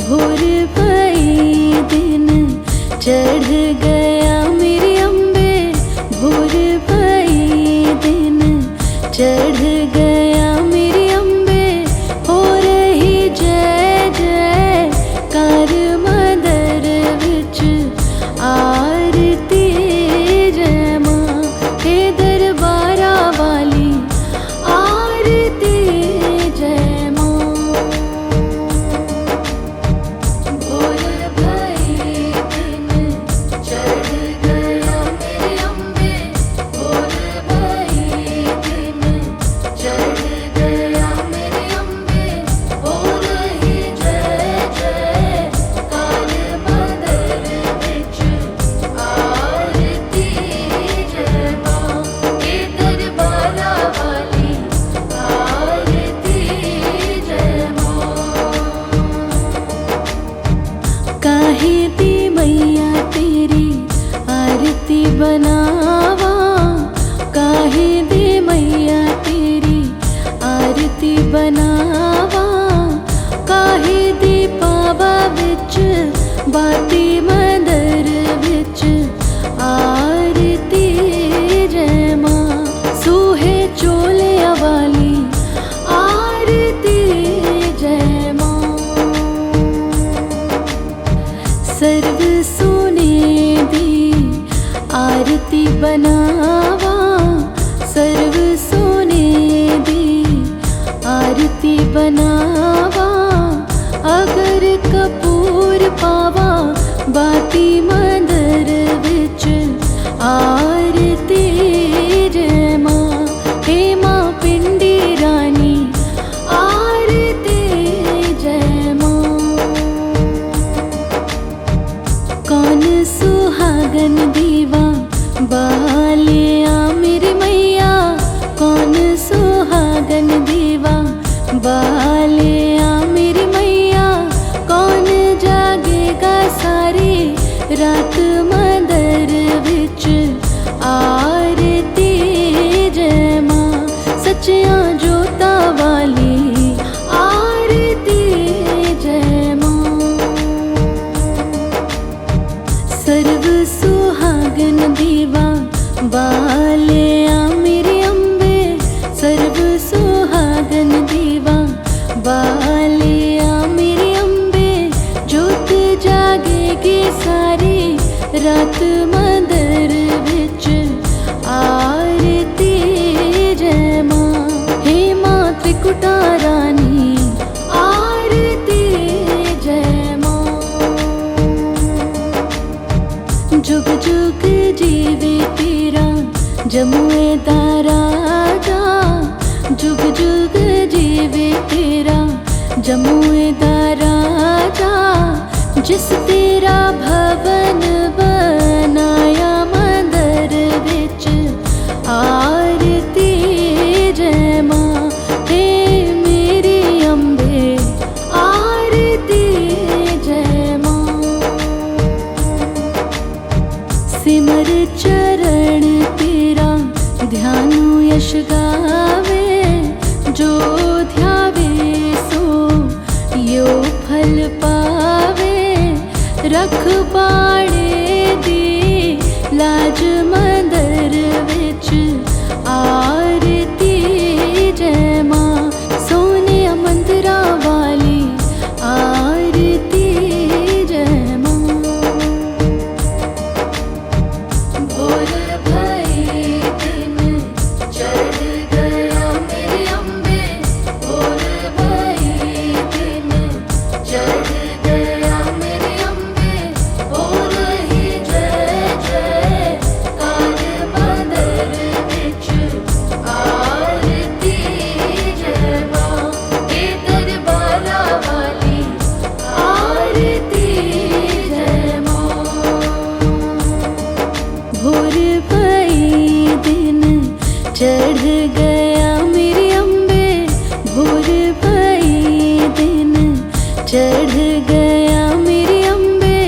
भोर भई दिन चढ़ गया मेरे अम्बे, भोर भई दिन चढ़ गया मेरे अम्बे। हो रही जय जय कार मंदर विच आरती, जय मां हे दरबारा वाली आरती, जय मां। भोर भई दिन चढ़ गया मेरे अम्बे, भोर भई दिन चढ़ गया मेरे अम्बे। हो रही जय जय कार मंदर विच आरती, जय मां हे दरबारा वाली आरती, जय मां। काहे दी मैया तेरी आरती बनावा, काहे दी मैया तेरी आरती बनावा। काहे दी पावा विच बाती मंदर विच आरती, जय मां सूहे चोलिया वाली आरती, जय मां। सर्व सोने दी आरती बनावा, सर्व सोने दी आरती बनावा। अगर कपूर पावा बाती मंदर विच आरती, जय मां हे मां पिंडी रानी आरती, जय मां। कौन सुहागन दीवा बालिया मेरी मैया, कौन सुहागन दीवा बालिया मेरी मैया। कौन जागेगा सारी रात मंदर विच आरती, जय मां सच्चियां जोता वाली आरती, जय मां। सर्व सुहागन दीवा बालिया मेरे अम्बे, सर्व सुहागन दीवा बालिया मेरे अम्बे। जोत जागेगी सारी रात मंदर विच आरती, जय मां हे मां त्रिकुटा रानी आरती, जय मां। जुग जुग जीवे तेरा जमुए दा राजा, जुग जुग जीवे तेरा जमुए दा राजा। जिस तेरा भवन बनाया मंदर विच आरती, जय मां हे मेरी अम्बे आरती, जय मां। सिमर चरण तेरा ध्यानु यश गावे, जो ध्यावे सो यो फल पावे। रखवाड़े दी लाज मंदर विच आरती, जय मां सोने मंदिरा वाली आरती, जय मां। भोर भई दिन चढ़ गया मेरे अम्बे, भोर भई दिन चढ़ गया मेरे अम्बे। हो रही जय जय कार मंदर विच आरती, जय मां हे दरबारा वाली आरती, जय मां। भोर भई दिन चढ़ गया मेरे अम्बे, भोर भई दिन चढ़ गया मेरे अम्बे।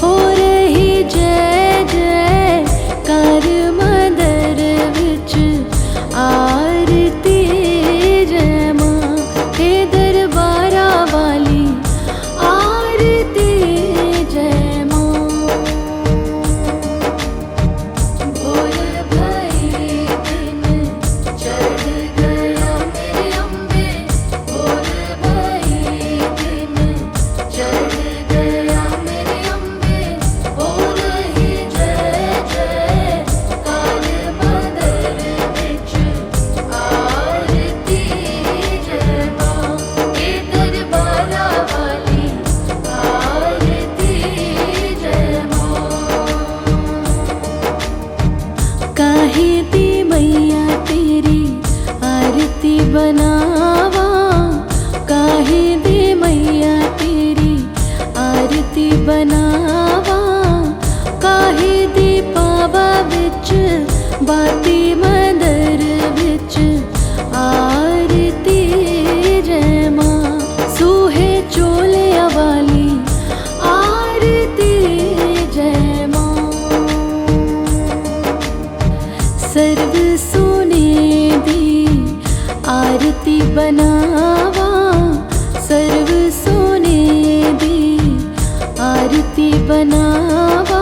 हो रही जय जय कार मंदर विच आरती, जय मां हे दरबारा वाली आरती। बनावा सर्व सोने दी आरती बनावा।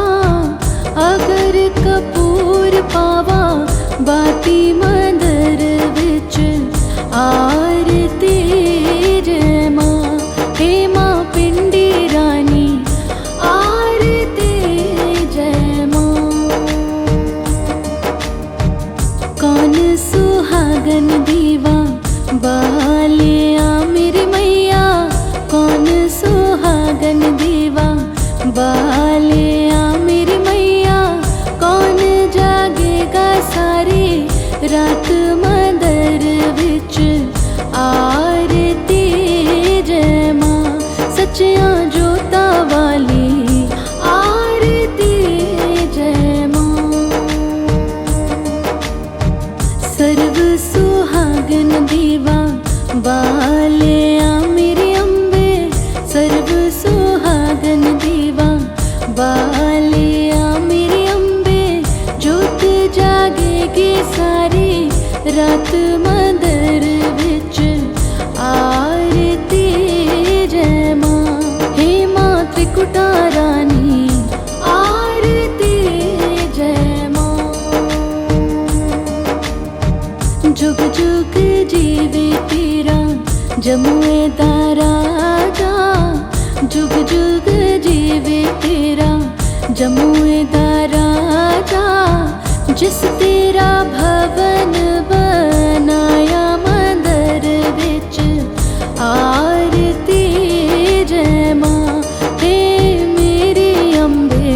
अगर कपूर पावा बाती मंदर विच आरती जय मां। हे मां पिंडी रानी आरती जय मां। कौन सुहागन दीवा बालिया मेरी मैया, कौन सुहागन दीवा बालिया मेरी मैया। कौन जागेगा सारी रात मंदर विच आरती जय मां। सच्चियां जोता वाली आरती जय मां। सर्व सुहागन दीवा बालिया मेरी अम्बे, सर्व सुहागन दीवा बालिया मेरी अम्बे। जोत जागेगी सारी रात मंदर विच आरती जय मां। हे मां त्रिकुटा रानी आरती जय मां। जुग जुग जीवे तेरा जमुए दा राजा, जुग जुग जीवे तेरा जमुए दा राजा। जिस तेरा भवन बनाया मंदर विच आरती जय मां। हे मेरी अम्बे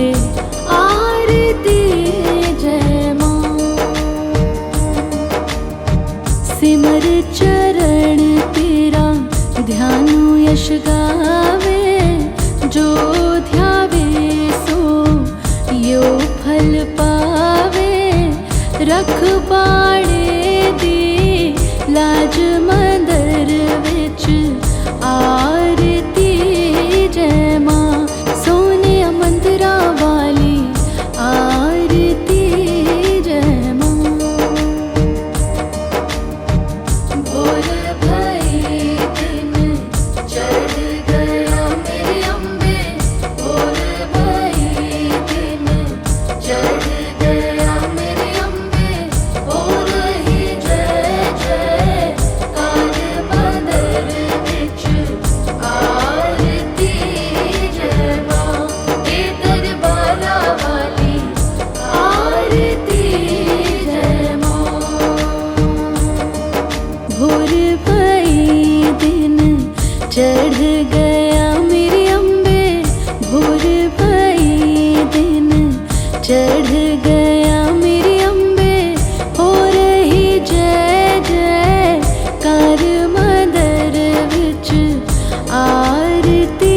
आरती जय मां। सिमर चरण तेरा ध्यानु यश गावे, जो ध्यावे सो यो फल पावे। रखवाड़े दी लाज मंदर विच आरती जय मां। सोने मंदिरा वाली आरती जय मां। भोर भई दिन चढ़ गया मेरी अम्बे, भोर भई दिन चढ़ गया मेरी अम्बे। हो रही जय जय कार मंदर विच आरती जय मां। हे दरबारा वाली आरती जय मां। भोर भई दिन चढ़ गया मेरी अम्बे, भोर भई दिन चढ़ गया मेरी अम्बे। हो रही जय जय कार मंदर विच आरती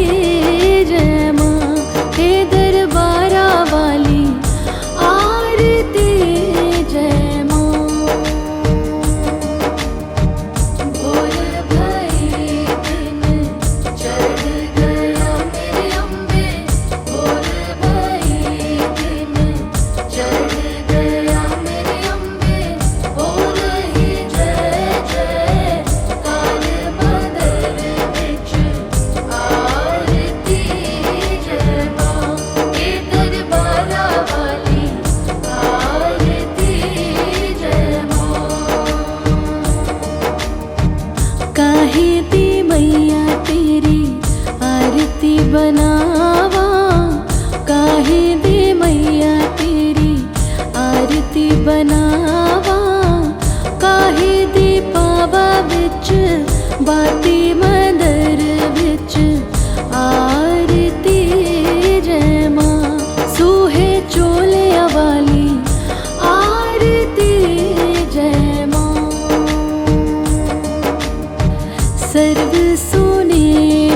जय मां। हे दरबारा वाली आरती जय मां। भोर भई दिन चढ़ गया मेरी अम्बे, भोर भई दिन चढ़ गया मेरी अम्बे। हो रही जय जय कार मंदर विच आरती जय मां। हे दरबारा वाली आरती जय मां। काहे दी मैया तेरी आरती बनावा, काहे दी मैया तेरी आरती बनावा। काहे दी पावा विच बाती मंदर विच आरती जय मां। सूहे चोले वाली आरती जय मां। सर्व सोने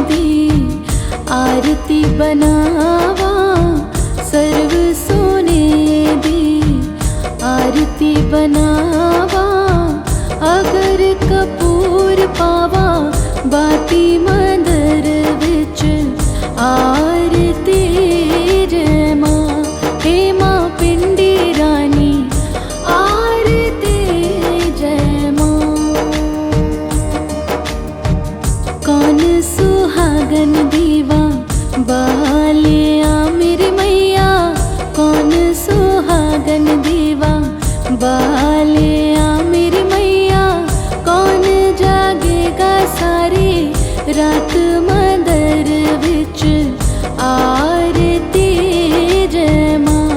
दी आरती बनावा, सर्व सोने दी आरती बनावा। अगर कपूर पावा बाती मंदर विच आरती जय मां। हे मां पिंडी रानी आरती जय मां। सुहागन दीवा बालिया मेरी मैया, कौन सुहागन दीवा बालिया मेरी मैया, कौन जागेगा सारी रात मंदर विच आरती जय मां,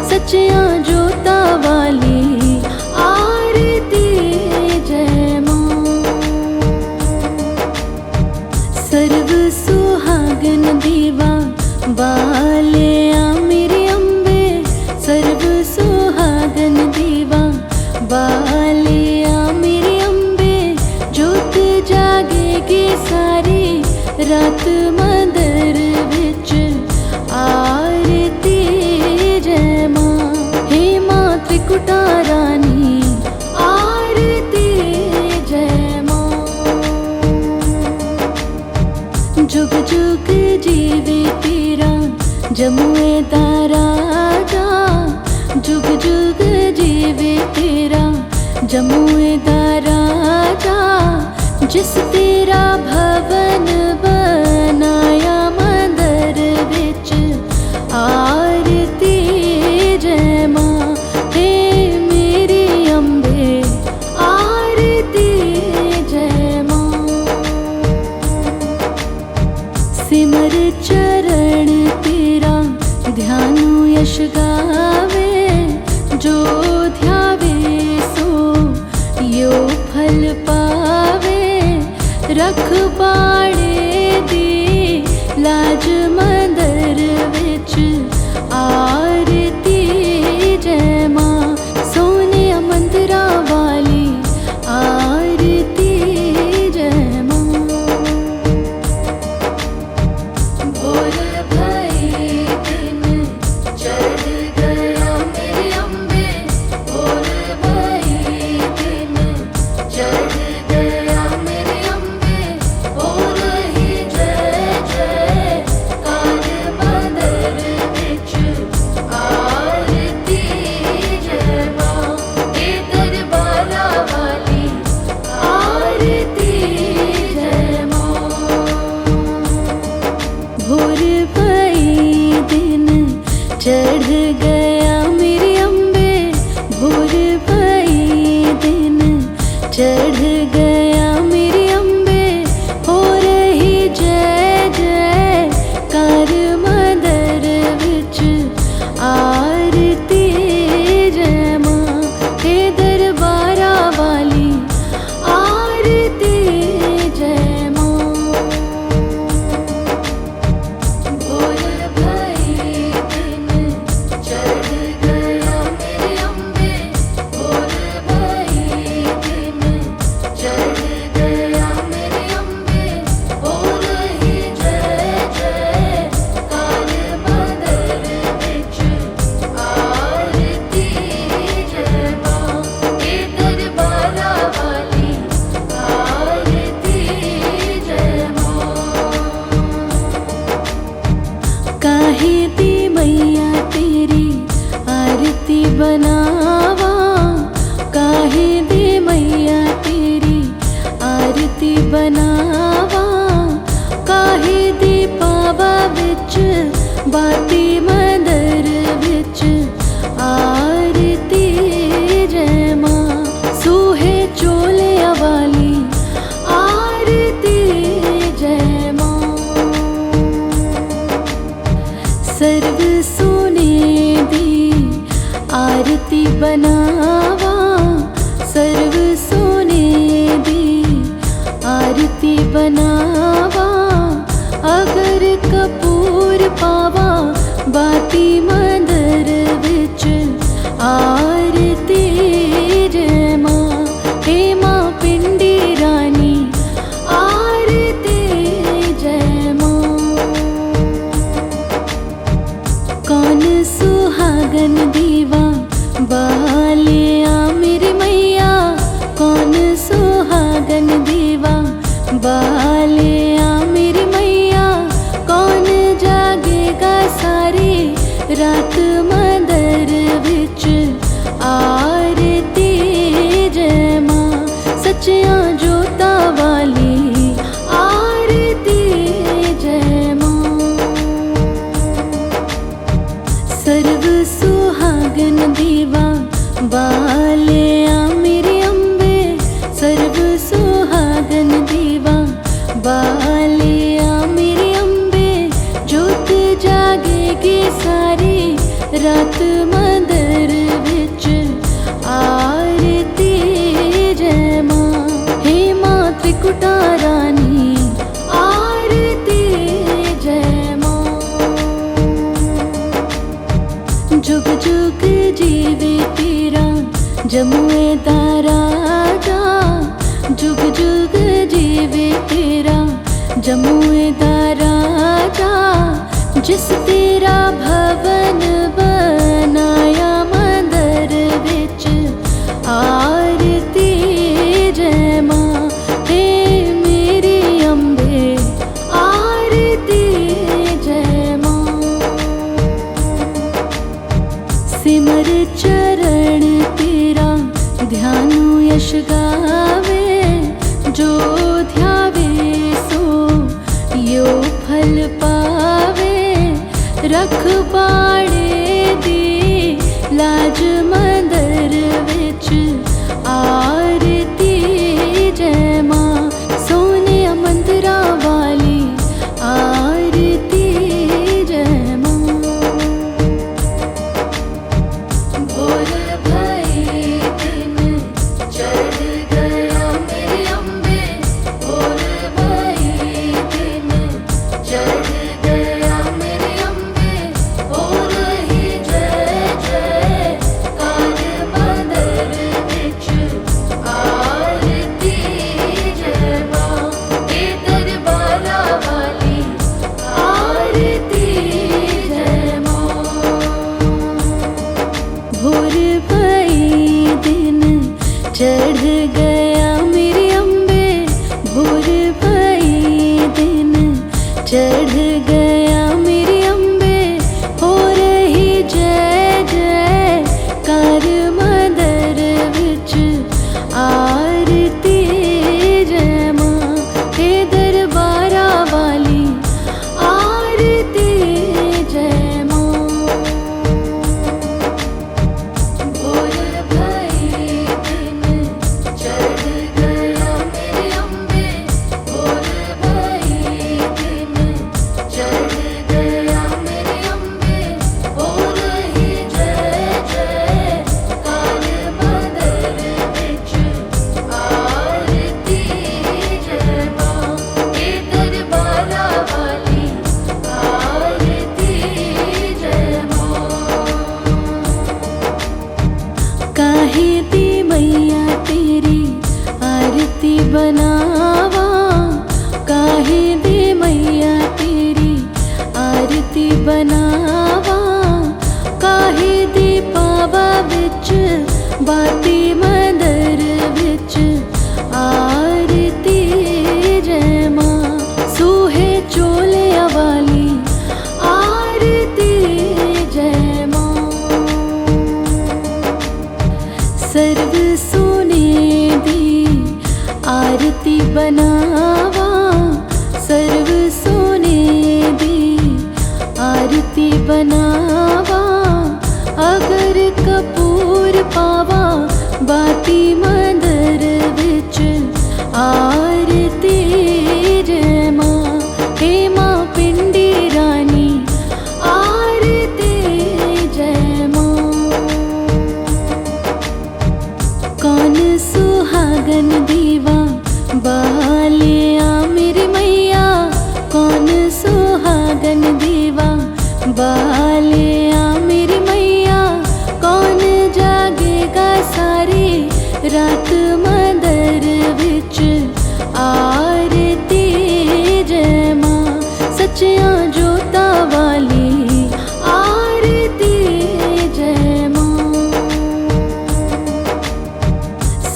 सच्चियां जोतां वाली आरती जय मां। सर्व सुहागन दीवा बालिया मेरी अम्बे, सर्व सुहागन दीवा बालिया मेरी अम्बे, जोत जागेगी सारी रात मंदर विच आरती जय मां। हे मां त्रिकुटा रानी आरती जय मां। जुग जुग जीवे तेरा जमुए दा राजा, जुग जुग जीवे तेरा जमुए दा राजा, जिस तेरा भवन बनाया मंदर विच आरती जय मां। हे मेरी अम्बे आरती जय मां। सिमर चरण तेरा ध्यानु यश गावे, जो ध्यावे सो यो फल पावे, रखवाड़े दी लाज मंदर विच आरती जय मां। सोने मंदिरा वाली आरती जय मां। भोर भई दिन चढ़ गया मेरी अम्बे, भोर भई दिन चढ़ गया मेरी अम्बे, हो रही जय जय कार मंदर विच आरती जय मां। हे दरबारा वाली आरती जय मां। भोर भई दिन चढ़ गया मेरी अम्बे, भोर भई दिन चढ़ गया मेरी अम्बे, हो रही जय जय कार मंदर विच आरती जय मां। हे दरबारा वाली आरती जय मां। भोर भई दिन चढ़ गया मेरी अम्बे, भोर भई दिन चढ़ गया मेरी अम्बे, हो रही जय जय कार मंदर विच आरती जय मां। हे दरबारा वाली आरती जय मां। काहे दी मैया तेरी आरती बनावा, काहे दी मैया तेरी आरती बनावा, काहे दी पावा विच बाती मंदर विच आरती जय मां। सूहे चोलिया वाली आरती जय मां। सर्व सोने दी आरती बनावा, सर्व सोने दी आरती बनावा, अगर कपूर पावा बाती मंदर विच आरती जय मां। हे मां पिंडी रानी आरती जय मां। कौन सुहागन दीवा बालिया मेरी मैया, कौन सुहागन दीवा बालिया मेरी मैया, कौन जागेगा सारी रात मंदर विच आरती जय मां। सच्चियां जोतां वाली आरती जमुए दा राजा जुग जुग जीवे तेरा। जमुए दा राजा जिस तेरा भवन बनाया मंदिर विच आरती जय मां हे मेरी अम्बे आरती जय मां। सिमर चरण तेरा ध्यानु यश गावे जो ध्यावे सो यो फल पावे। रखवाड़े दी लाज मंदिर विच आरती जय मां सोने मंदिरा वाली आरती जय मां। भोर भई दिन चढ़ गया मेरी अम्बे। भोर भई दिन चढ़ गया मेरी अम्बे। हो रही जय जय कार मंदिर विच आरती जय मां हे दरबारा वाली आरती जय मां। भोर भई दिन चढ़ गया मेरी अम्बे। भोर भई दिन चढ़ गया मेरी अम्बे। हो रही जय जय कार मंदिर विच आरती जय मां हे दरबारा वाली आरती जय मां। भोर भई दिन चढ़ गया मेरी अम्बे। भोर भई दिन चढ़ गया मेरी अम्बे। हो रही जय जय कार मंदिर विच आरती जय मां हे दरबारा वाली आरती जय मां। काहे दी मैया तेरी आरती बनावा। काहे दी मैया तेरी आरती बनावा। काहे दी पावा विच बाती मंदिर विच आरती जय मां सूहे चोले वाली आरती जय मां। सर्व सोने दी आरती बनावा। सर्व सोने दी आरती बनावा। अगर कपूर पावा बाती मंदिर विच आरती जय मां हे मां पिंडी रानी आरती जय मां। कौन सुहागन दीवा बालिया मेरी मैया। कौन सुहागन दीवा बालिया मेरी मैया। कौन जागेगा सारी रात मंदिर विच आरती जय मां सच्चियां जोता वाली आरती जय मां।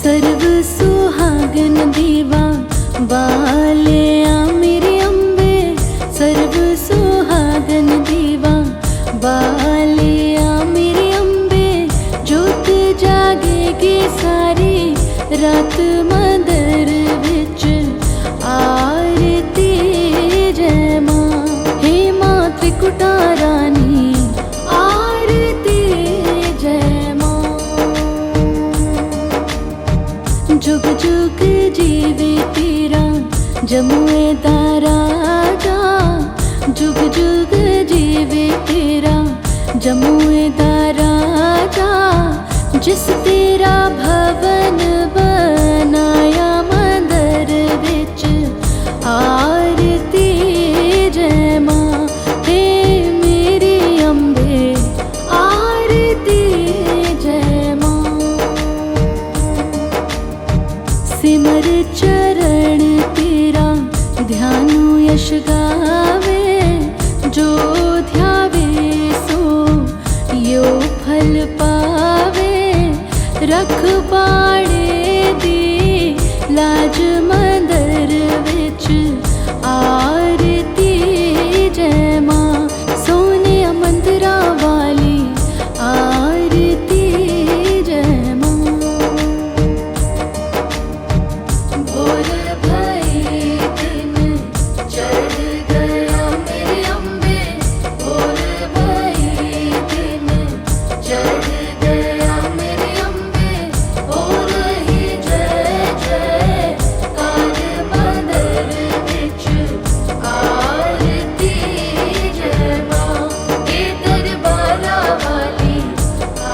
सर्व सुहागन दीवा बालिया मेरी अम्बे। सर्व सुहागन दीवा बालिया मेरी अम्बे। जोत जागेगी सारी रात मंदिर विच आरती जय मां हे मां त्रिकुटा रानी आरती जय मां। जुग जुग जीवे तेरा जमुए दा राजा। जुग जुग जीवे तेरा जमुए दा राजा जिस तेरा भवन बनाया मंदिर विच आरती जय मां हे मेरी अम्बे आरती जय मां। यश गावे, जो ध्यावे सो यो फल पावे। रखवाड़े दी लाज मंदर विच आरती जय मां, सोने मंदिरा वाली आरती जय मां। भोर भई दिन चढ़ गया मेरे अम्बे, भोर भई दिन चढ़ गया मेरे अम्बे। हो रही जय जय कार मंदिर विच आरती जय मां, हे दरबारा वाली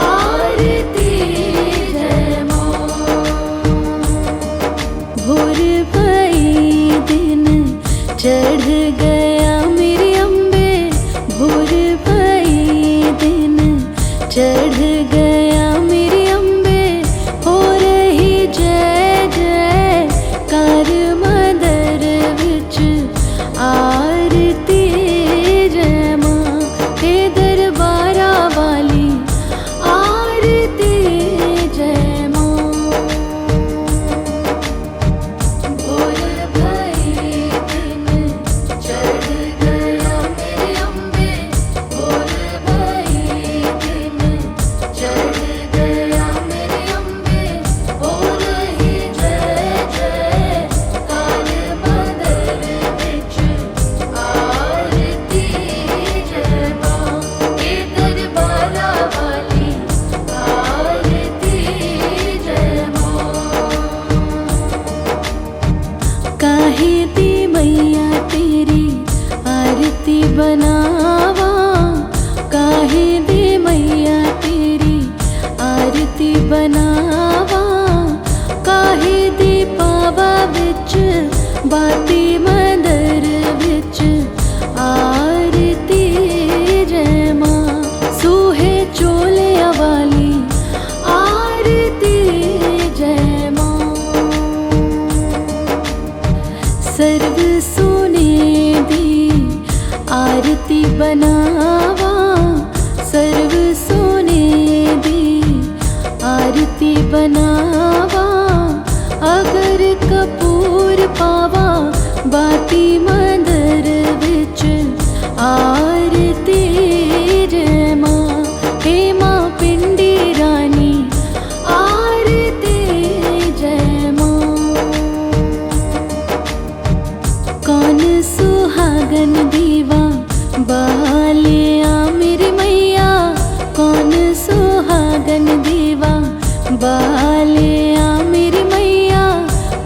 आरती जय मां। भोर भई दिन चढ़ गया मेरे अम्बे, भोर भई दिन चढ़ गया मेरे अम्बे। हो रही जय जय कार मंदिर विच आरती जय मां, हे दरबारा वाली आरती जय मां। भोर भई दिन चढ़ गया मेरे अम्बे, भोर भई दिन चढ़ गया मेरे अम्बे। हो रही जय जय कार मंदिर विच आरती जय मां, हे दरबारा वाली आरती जय मां। काहे दी मैया तेरी आरती बनावा, काहे दी मैया तेरी आरती बनावा। काहे दी पावा विच बाती मंदिर विच आरती जय मां, सूहे चोले वाली आरती जय मां। सर्व सोने दी आरती बनावा, सर्व सोने दी आरती बनावा। अगर कपूर पावा बाती मंदिर विच आरती जय मां, हे मां पिंडी रानी आरती जय मां। कौन सुहागन दीवा बालिया मेरी मैया, कौन सुहागन दीवा बालिया मेरी मैया।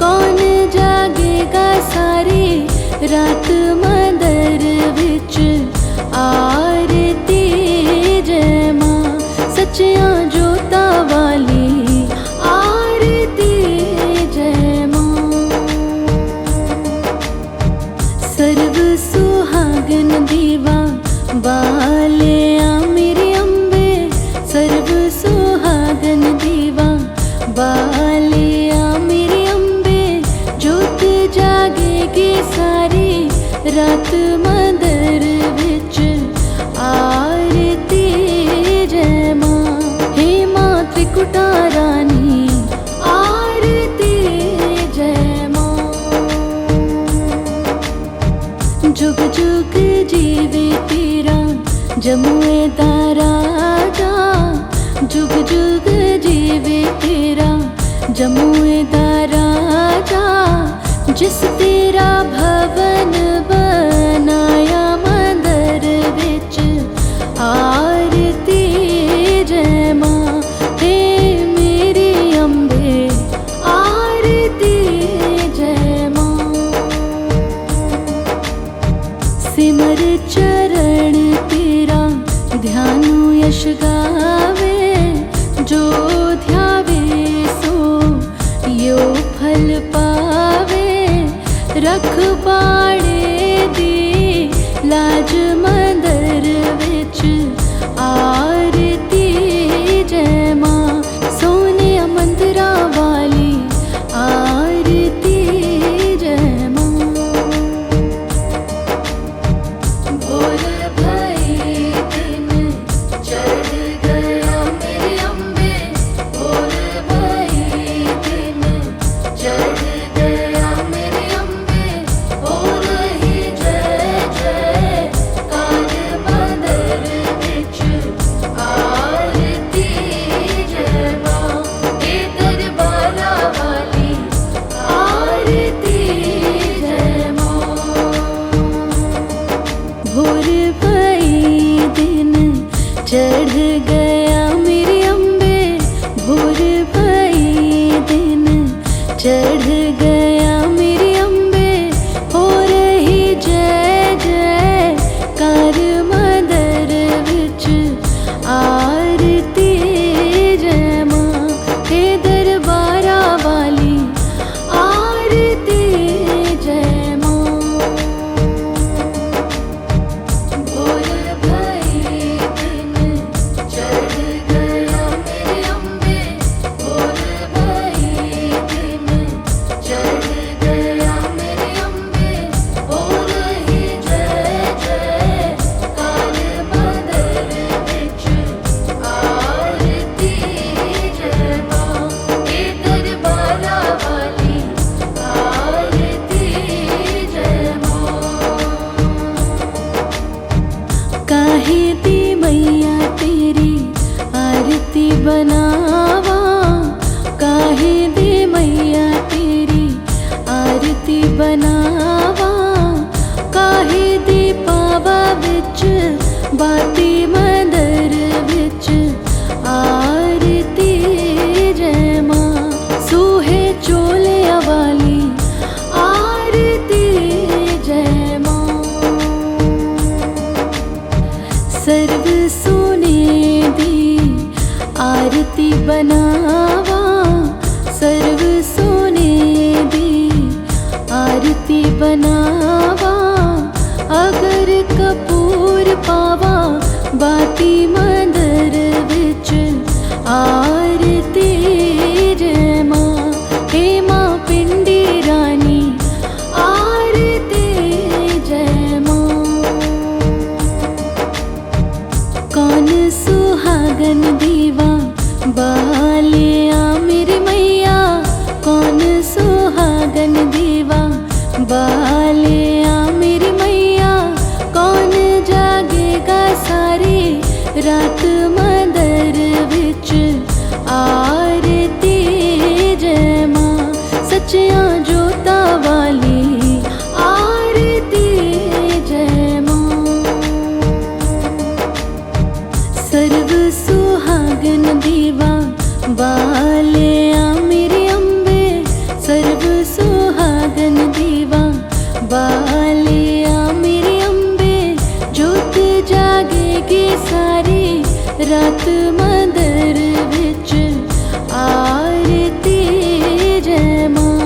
कौन जागेगा सारी रात मंदिर विच आरती जय मां, सच्चियां जोता वाली आरती जय मां। सर्व सुहागन दीवा बालिया मेरे अम्बे, सर्व सुहागन दीवा बालिया मेरे अम्बे। जोत जागेगी सारी रात मंदिर विच आरती जय मां, हे मां त्रिकुटा रानी आरती जय मां। जुग जुग जीवे तेरा जमुए दा राजा, जुग जुग जीवे तेरा जमुए दा राजा। जिस तेरा भवन बनाया मंदिर विच आरती जय मां, हे मेरी अम्बे आरती जय मां। सिमर चरण तेरा ध्यानु यश गावे, जो ध्यावे सो यो फल पावे। रखवाड़े दी लाज मंदिर विच आरती जय मां, सोने मंदिरा वाली आरती जय मां। बनावा, काहे दे मैया तेरी आरती बनावा, काहे दे पावा बिच बाती मंदर बिच आरती जय मां। सूहे चोलिया वाली आरती जय मां। सर्व सोने दी आरती बनावा, सर्व सोने दी आरती बनावा, अगर कपूर पावा बाती मंदर बिच आरती जय मां। हे मां पिंडी रानी आरती जय मां। कौन सुहागन दीवा बालिया मेरी मैया, कौन सुहागन दीवा बालिया मेरी मैया, कौन जागेगा सारी रात मंदर बिच आरती जय मां। सच्चियां जोता वाली आरती जय मां। सर्व सुहागन दीवा बालिया मेरी अम्बे, सर्व सुहागन दीवा बालिया मेरी अम्बे, जोत जागेगी सारी रात मंदर बिच आरती जय मां।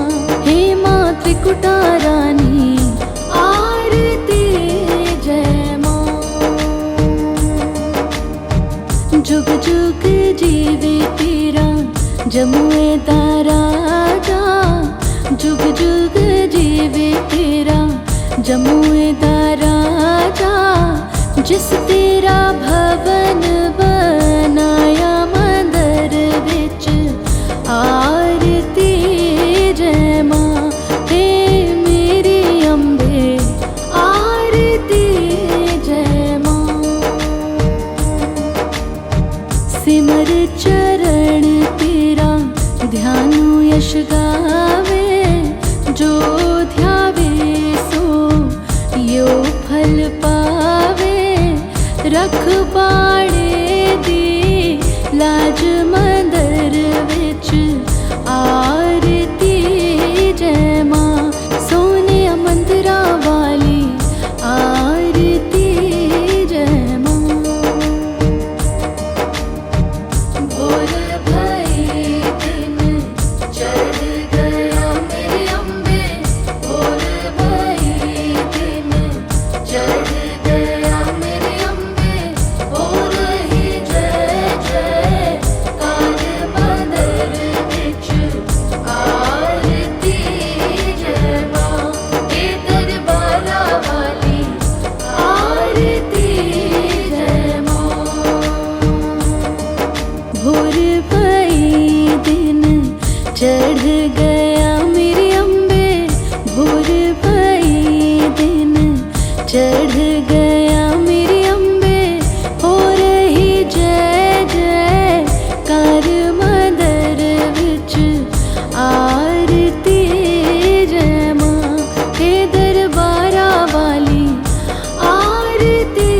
हे मां त्रिकुटा रानी आरती जय मां। जुग जुग जीवे तेरा जमुए दा राजा, जुग जुग जीवे तेरा जमुए दा राजा, जिस तेरा भवन बनाया मंदर बिच आरती जय मां। हे मेरी अम्बे आरती जय मां। सिमर चरण तेरा ध्यानु यश गावे, जो ध्यावे सो यो फल पावे। रखवाड़े दी लाज मंदर बिच आरती जय मां। सोने मंदिरा वाली आरती जय मां। भोर भई दिन चढ़ गया मेरी अम्बे, भोर भई दिन चढ़ गया मेरी अम्बे, हो रही जय जय कार मंदर बिच आरती जय मां। हे दरबारा वाली आरती जय मां। भोर भई दिन चढ़ गया मेरी अम्बे, भोर भई दिन चढ़ गया मेरी अम्बे, हो रही जय जय कार मंदर बिच आरती जय मां। हे दरबारा वाली आरती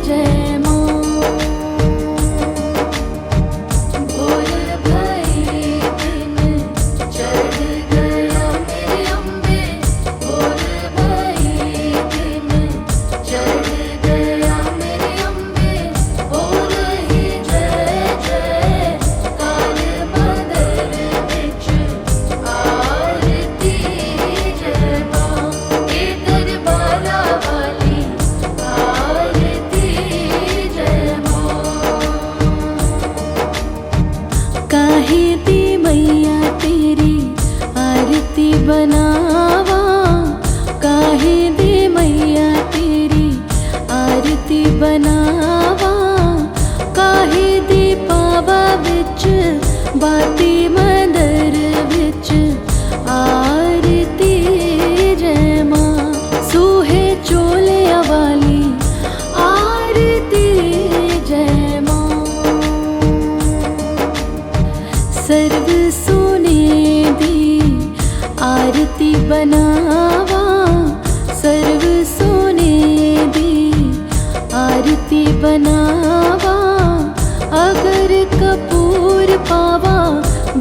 जय मां। भोर भई दिन चढ़ गया मेरी अम्बे, भोर भई दिन चढ़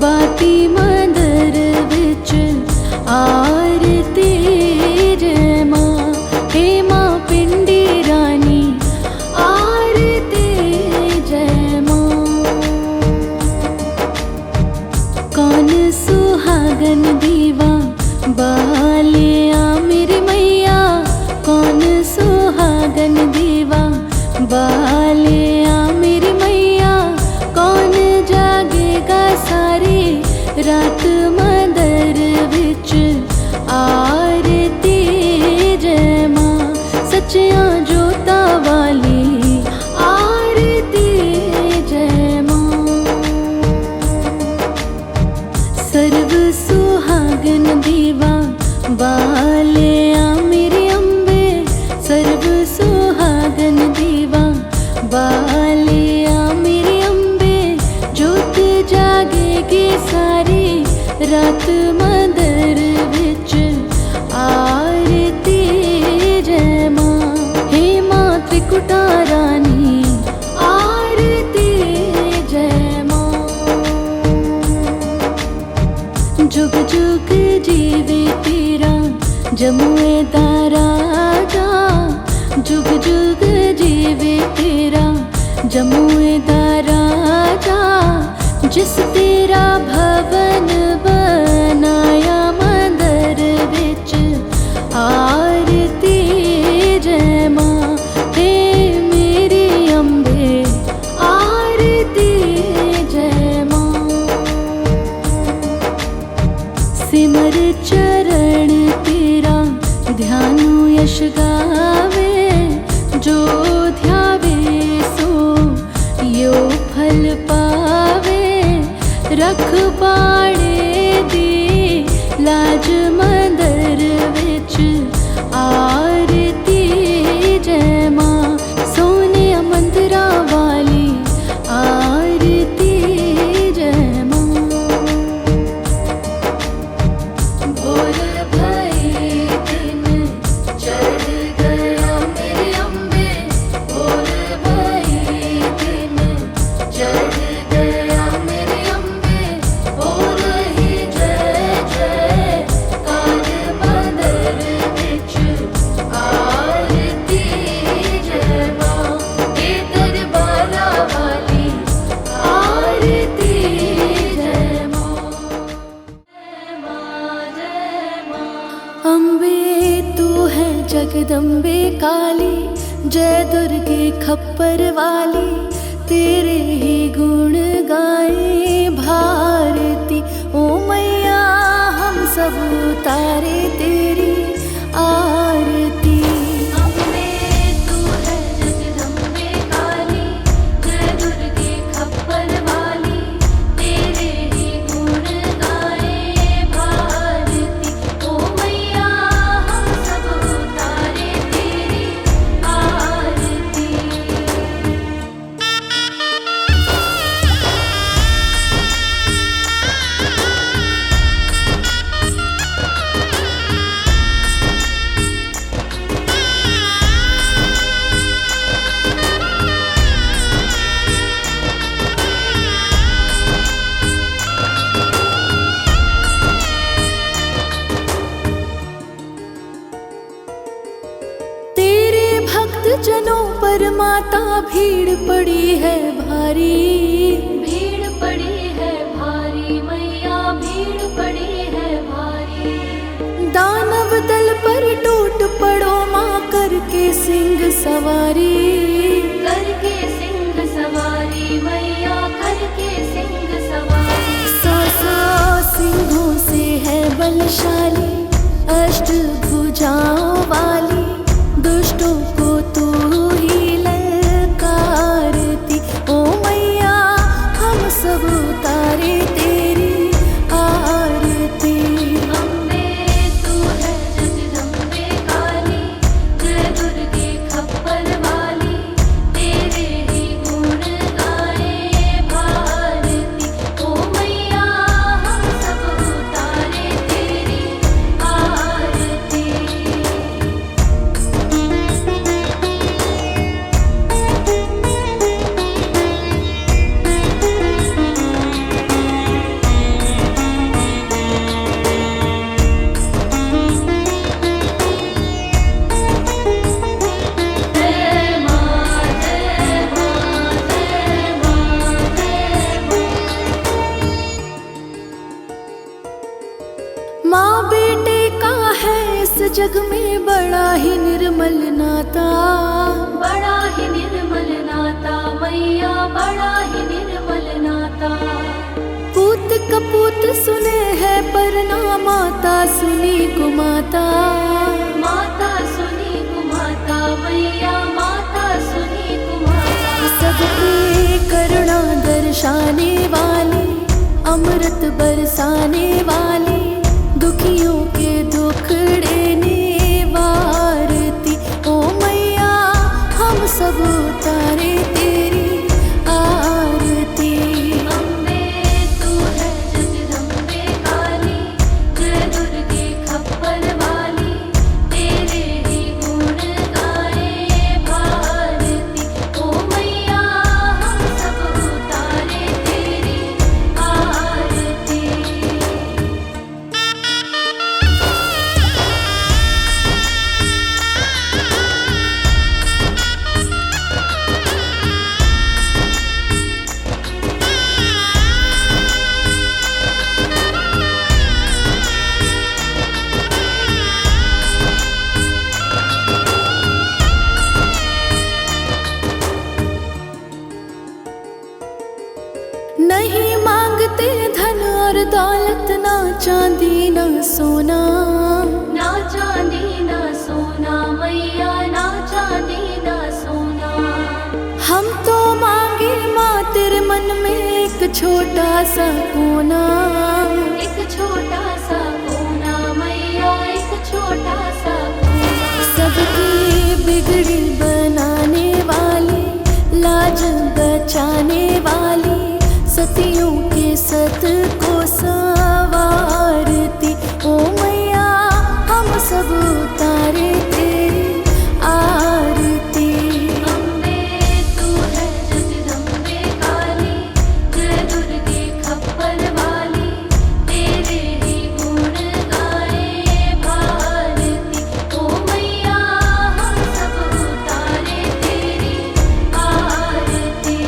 बाती मंदर विच आरती जय मां। हे मां पिंडी रानी आरती जय मां। कौन सुहागन दीवा बालिया मेरी मैया, कौन सुहागन दीवा बालिया मेरी मैया। कौन जागेगा सारी रात मंदर विच आरती जय मां। सच्चियां जोतां वाली आरती जय मां। सर्व सुहागन दीवा बालिया मेरी अम्बे, सर्व सुहागन दीवा बालिया मेरी अम्बे। जोत जागेगी सारी रात मंदर विच आरती जय मां। हे मां त्रिकुटा रानी आरती जय मां। जुग जुग जीवे तेरा जमुए दा राजा, जुग जुग जीवे तेरा जमुए दा राजा। जिस तेरा भवन बनाया मंदर विच आरती जय मां। हे मेरी अम्बे आरती जय मां। सिमर चरण तेरा ध्यानु यश गावे, जो ध्यावे सो यो फल पावे। रखवाड़े दी लाज मंदर विच आरती जय मां। सोने मंदिरा वाली आरती जय मां। भोर भई दिन चढ़ गया मेरे अम्बे, भोर भई दिन चढ़ गया मेरे अम्बे। हो रही जय जय कार मंदर विच आरती जय मां। हे दरबारा वाली आरती जय मां। जय मां जय मां। अम्बे तू है जगदम्बे काली, जय दुर्गे खप्पर वाली। तेरे ही गुण गाए भारती ओ मैया, हम सब उतारे तेरी आरती। अम्बे तू है जगदम्बे काली, जय दुर्गे खप्पर वाली। तेरे ही गुण गाए भारती ओ मैया, हम सब उतारे तेरी आरती। तेरे भक्त जनों पर माता भीड़ पड़ी है भारी, भीड़ पड़ी है भारी मैया, भीड़ पड़ी है भारी। दानव दल पर टूट पड़ो माँ, करके सिंह सवारी, करके सिंह सवारी मैया, करके सिंह सवारी। सौ सिंहों से है बलशाली, अष्ट भुजाओं वाली। दुष्टों को तू ही ललकारती ओ मैया, हम सब उतारे तेरी आरती। अम्बे तू है जगदम्बे काली, जय दुर्गे खप्पर वाली। तेरे ही गुण गाए भारती ओ मैया, हम सब उतारे तेरी आरती। जग में बड़ा ही निर्मल नाता, बड़ा ही निर्मल नाता मैया, बड़ा ही निर्मल नाता। पूत कपूत सुने है पर ना माता सुनी कुमाता, माता सुनी कुमाता मैया, माता सुनी कुमाता। सबकी करुणा दर्शाने वाली, अमृत बरसाने वाली, दुखियों के दुख देने वारती। ओ मैया हम सब उतारे तेरी आरती। अम्बे तू है जगदम्बे काली, जय दुर्गे खप्पर वाली, तेरे ही गुण गाए भारती। ओ मैया हम सब उतारे तेरी आरती। नहीं मांगते धन और दौलत, ना चांदी ना सोना, ना चांदी ना सोना मैया, ना चांदी ना सोना। हम तो मांगे माँ तेरे मन में एक छोटा सा कोना। एक छोटा सा कोना मैया, एक छोटा सा कोना। सबकी बिगड़ी बनाने वाली, लाज बचाने वाली, सतियों के सत को संवारती। ओ मैया हम सब उतारे तेरी आरती। अम्बे तू है जगदम्बे काली, जय दुर्गे खप्पर वाली, तेरे ही गुण गाए भारती। ओ मैया हम सब उतारे तेरी आरती।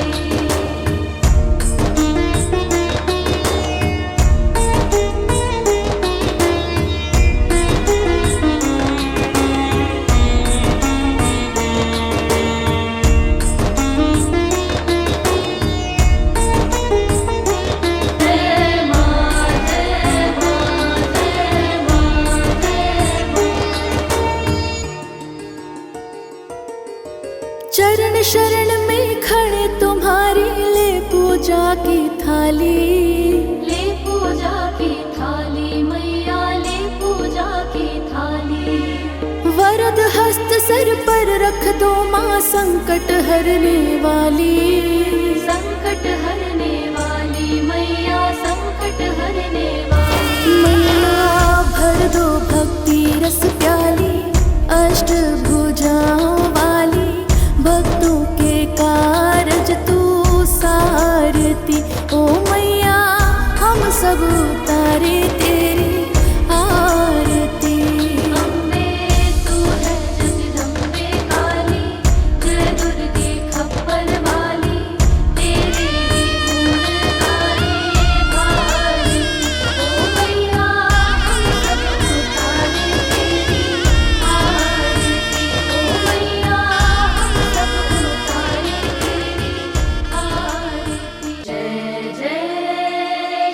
जय माँ जय माँ जय माँ जय माँ। चरण शरण में खड़े तुम्हारी, ले पूजा की थाली। ले पूजा की थाली मैया, ले पूजा की थाली। वरद हस्त सर पर रख दो माँ, संकट हरने वाली। संकट हरने वाली मैया, संकट हरने वाली। मैया भर दो भक्ति रस प्याली, अष्ट भुजाओं वाली, भक्तों के कारज तू सारती। ओ मैया हम सब उतारे तेरी आरती। अम्बे तू है जगदम्बे काली, जय दुर्गे खप्पर वाली, तेरे ही गुण गाए भारती। ओ मैया हम सब उतारे तेरी आरती। ओ मैया हम सब उतारे तेरी आरती। जय जय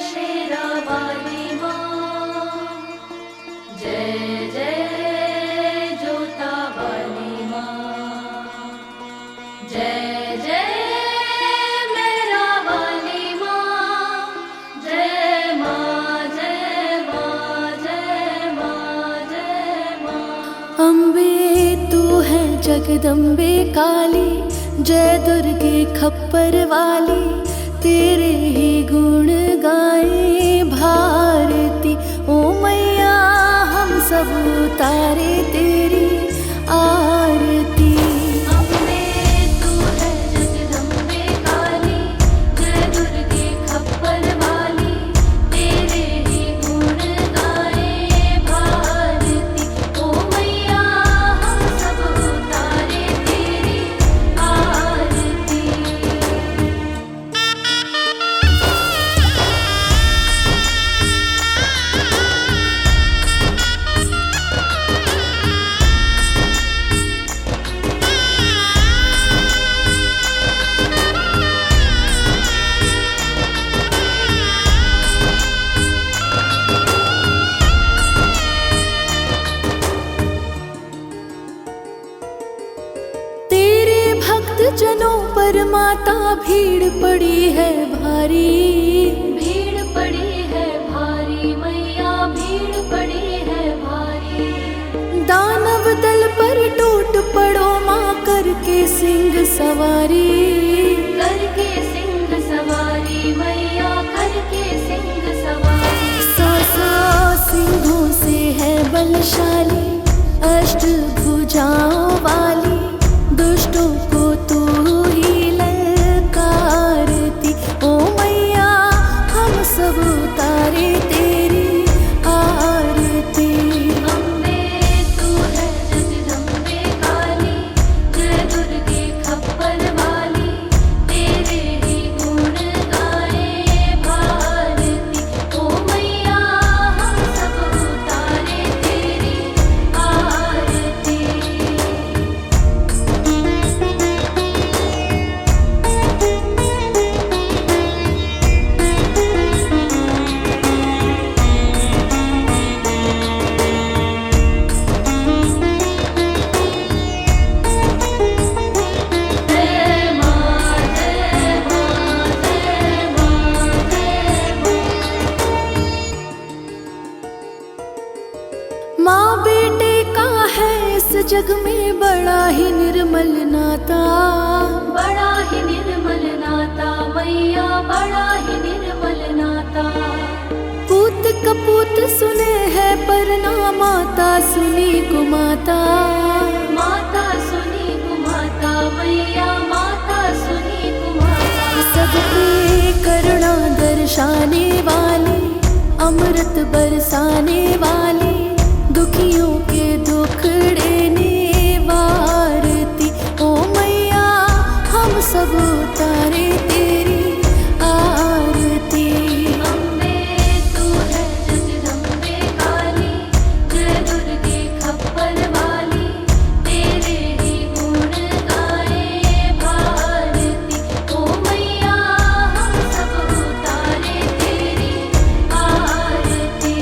शेरा वाली माँ, जय जय जोता वाली माँ, जय जय मेरा वाली माँ, जय माँ जय माँ जय माँ जय माँ। अम्बे तू है जगदम्बे काली, जय दुर्गे खप्पर वाली, तेरे ही गुण गाए भारती। ओ मैया हम सब उतारे तेरी आरती। अम्बे तू है जगदम्बे काली, जय दुर्गे खप्पर वाली, तेरे ही गुण गाए भारती। ओ मैया हम सब उतारे तेरी आरती। पर माता भीड़ पड़ी है भारी, भीड़ पड़ी है भारी मैया, भीड़ पड़ी है भारी। दानव दल पर टूट पड़ो माँ करके सिंह सवारी, करके सिंह सवारी मैया, करके सिंह सवारी। सौ सिंहों से है बलशाली, अष्ट भुजाओं वाली, दुष्टों को तू ही ललकारती। ओ मैया हम सब उतारे तेरी आरती। अम्बे तू है जगदम्बे काली, जय दुर्गे खप्पर वाली, तेरे ही गुण गाए भारती। ओ मैया हम सब उतारे तेरी आरती। जय माँ जय माँ जय माँ जय माँ। माँ बेटे का है इस जग में बड़ा ही निर्मल नाता, बड़ा ही निर्मल नाता मैया, बड़ा ही निर्मल नाता। पूत कपूत सुने है पर ना माता सुनी कुमाता। माता सुनी कुमाता मैया, माता सुनी कुमाता। सबके करुणा दर्शाने वाली, अमृत बरसाने वाली, दुखियों के दुखड़े निवारती। ओ मैया हम सब उतारे तेरी आरती। अम्बे तू है जगदम्बे काली, जय दुर्गे खप्पर वाली, तेरे ही गुण गाए भारती। ओ मैया हम सब उतारे तेरी आरती।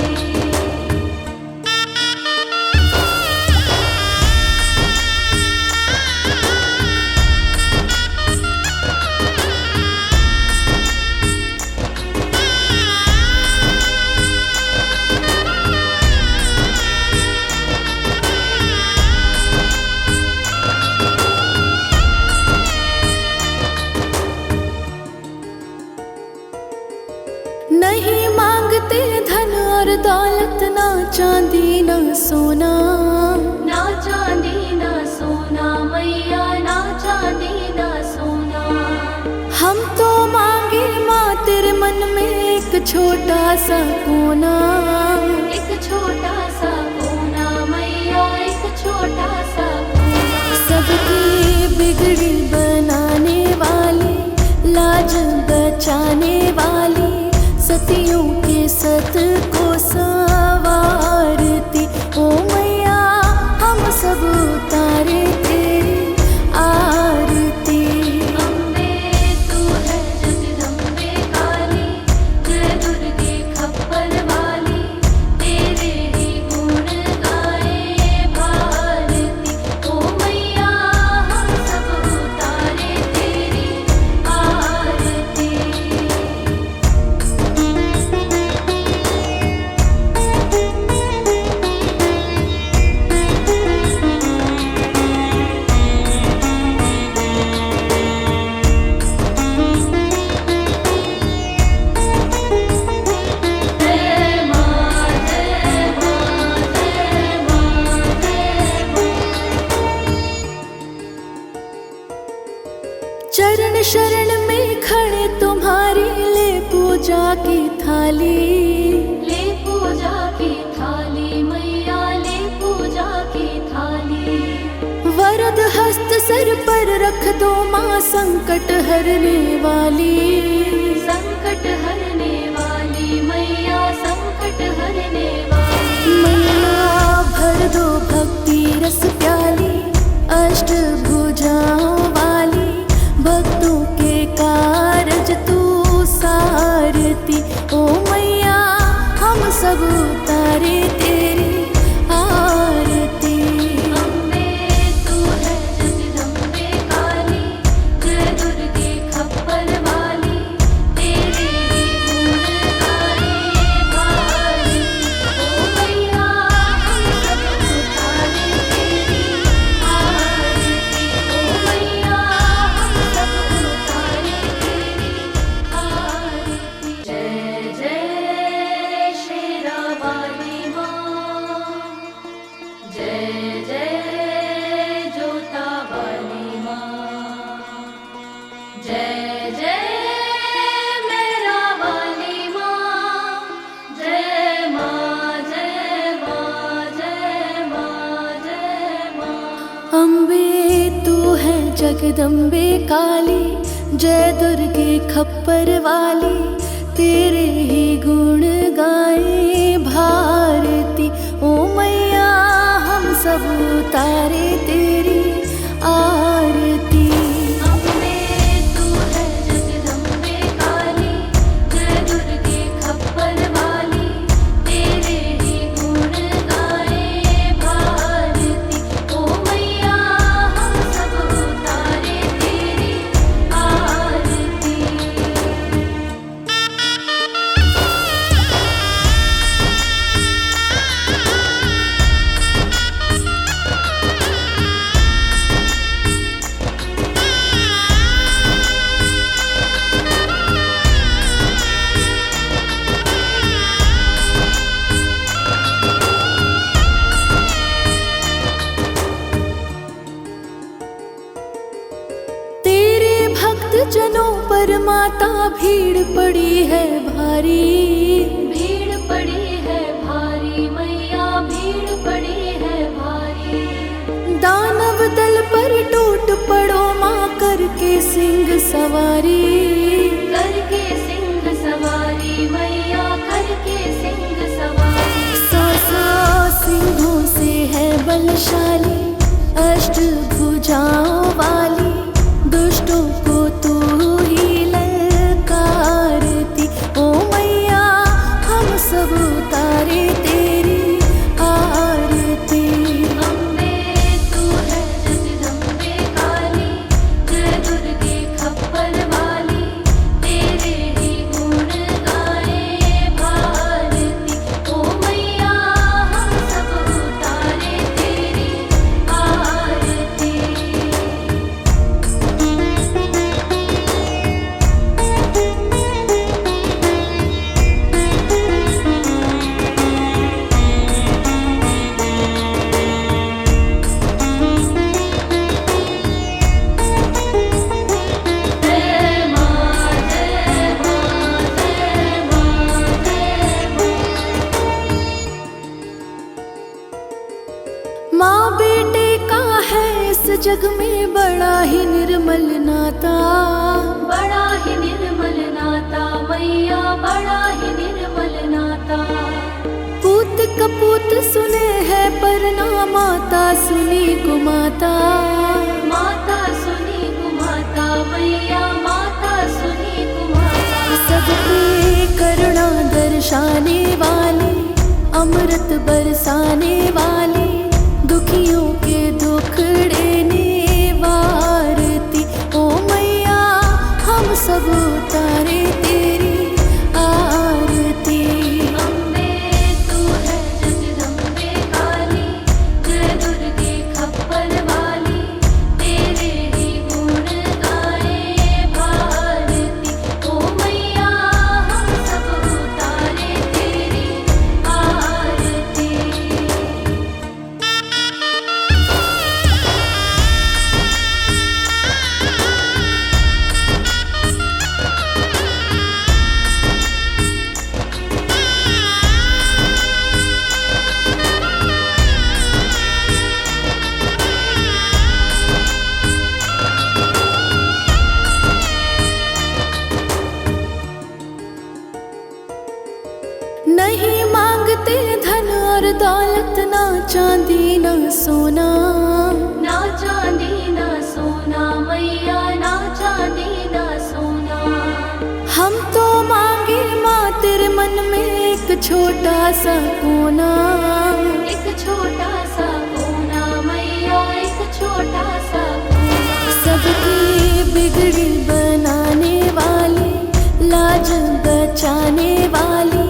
नहीं मांगते धन और दौलत, ना चांदी ना सोना, ना चांदी ना सोना मैया, ना चांदी ना सोना। हम तो मांगे माँ तेरे मन में एक छोटा सा कोना। एक छोटा सा कोना मैया, एक छोटा सा कोना। सबकी बिगड़ी बनाने वाली, लाज बचाने वाली, सतियों के सत को संवारती। ओ मैया हम सब उतारे तेरी आरती। अम्बे तू है जगदम्बे काली, जय दुर्गे खप्पर वाली, तेरे ही गुण गाए भारती। ओ मैया हम सब उतारे तेरी आरती। जय माँ जय माँ जय माँ जय माँ। चरण शरण में खड़े तुम्हारी, ले पूजा की थाली। ले पूजा की थाली मैया, ले पूजा की थाली। वरद हस्त सर पर रख दो माँ, संकट हरने वाली। संकट हरने वाली मैया, संकट हरने वाली। मैया भर दो भक्ति रस प्याली, अष्ट भुजाओं वाली, भक्तों के कारज तू सारती। ओ मैया हम सब उतारे तेरी आरती। अम्बे तू है जगदम्बे काली, जय दुर्गे अम्बे तू है जगदम्बे काली, जय दुर्गे खप्पर वाली, तेरे ही गुण गाए भारती। ओ मैया हम सब उतारे तेरी आरती। अम्बे तू है जगदम्बे काली, जय दुर्गे खप्पर वाली, तेरे ही गुण गाए भारती। ओ मैया हम सब उतारे तेरी आरती। तेरे भक्त जनों पर माता भीड़ पड़ी है भारी। भीड़ पड़ी है भारी मैया, भीड़ पड़ी है भारी। दानव दल पर टूट पड़ो माँ करके सिंह सवारी। करके सिंह सवारी मैया, करके सिंह सवारी। सौ सिंहों से है बलशाली, अष्ट भुजाओं वाली, दुष्टों को तू ही ललकारती। ओ मैया हम सब उतारे तेरी आरती। अम्बे तू है जगदम्बे काली, जय दुर्गे खप्पर वाली, तेरे ही गुण गाए भारती। ओ मैया हम सब उतारे तेरी आरती। जय मां जय मां जय मां जय मां। माँ बेटे का है इस जग में बड़ा ही निर्मल नाता। बड़ा ही निर्मल नाता मैया, बड़ा ही निर्मल नाता। पूत कपूत सुने है पर ना माता सुनी कुमाता। माता सुनी कुमाता मैया, माता सुनी कुमाता। सब पे करुणा दर्शाने वाली, अमृत बरसाने वाली, दुखियों के दुखड़े वारती। ओ मैया हम सब उतारे तेरी आरती। अम्बे तू है जगदम्बे काली, जय दुर्गे खप्पर वाली, तेरे ही गुण गाए भारती। ओ मैया हम सब उतारे तेरी आरती। नहीं मांगते धन और दौलत, ना चांदी ना सोना। ना चांदी ना सोना मैया, ना चांदी ना सोना। हम तो मांगे माँ तेरे मन में एक छोटा सा कोना। एक छोटा सा कोना मैया, एक छोटा सा कोना। सबकी बिगड़ी बनाने वाली, लाज बचाने वाली,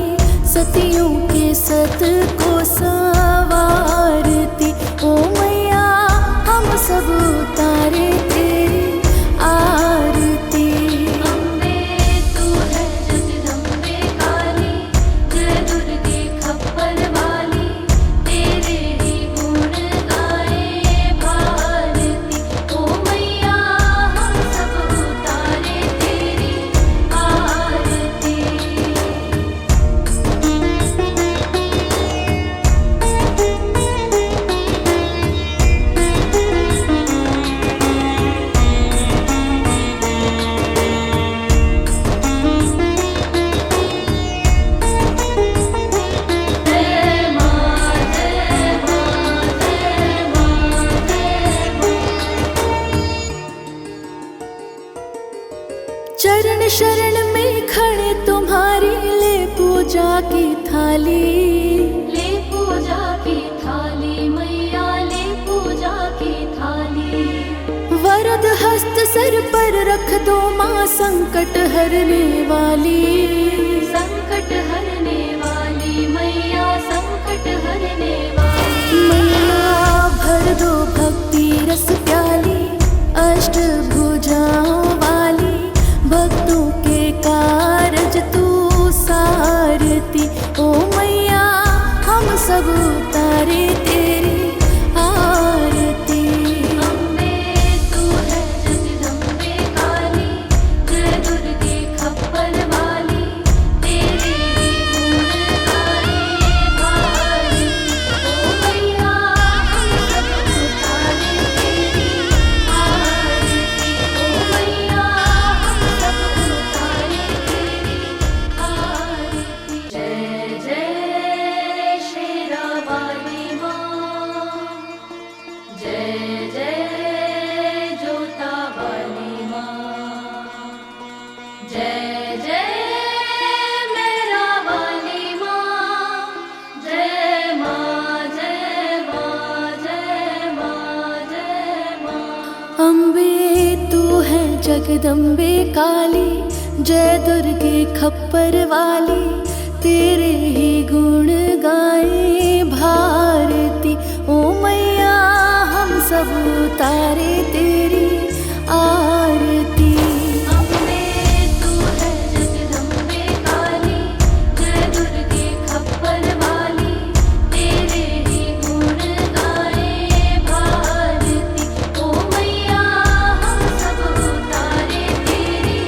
सतियों के सत को संवारती। ओ मैया हम सब उतारे तेरी आरती। अम्बे तू है जगदम्बे काली, जय दुर्गे खप्पर शरण में खड़े तुम्हारी ले पूजा की थाली। ले पूजा की थाली मैया ले पूजा की थाली। वरद हस्त सर पर रख दो माँ संकट हरने वाली। संकट हरने वाली मैया संकट हरने वाली। मैया भर दो भक्ति रस प्याली अष्ट भुजाओं वाली। भक्तों के कारज तू सारती। ओ मैया हम सब उतारे तेरी आरती। अम्बे तू है जगदम्बे काली जय दुर्गे खप्पर वाली। तेरे ही गुण गाए भारती। ओ मैया हम सब उतारे तेरी आरती। ओ मैया हम सब उतारे तेरी आरती। जय जय शेरा वाली माँ। जय जय जोता वाली माँ। जय जय मेरा वाली माँ। जय माँ जय माँ जय माँ जय माँ। अम्बे तू है जगदम्बे काली जय दुर्गे खप्पर वाली। तेरे ही गुण गाए भारती। ओ मैया हम सब उतारे तेरी आरती। अम्बे तू है जगदम्बे काली जय दुर्गे खप्पर वाली। तेरे ही गुण गाए भारती। ओ मैया हम सब उतारे तेरी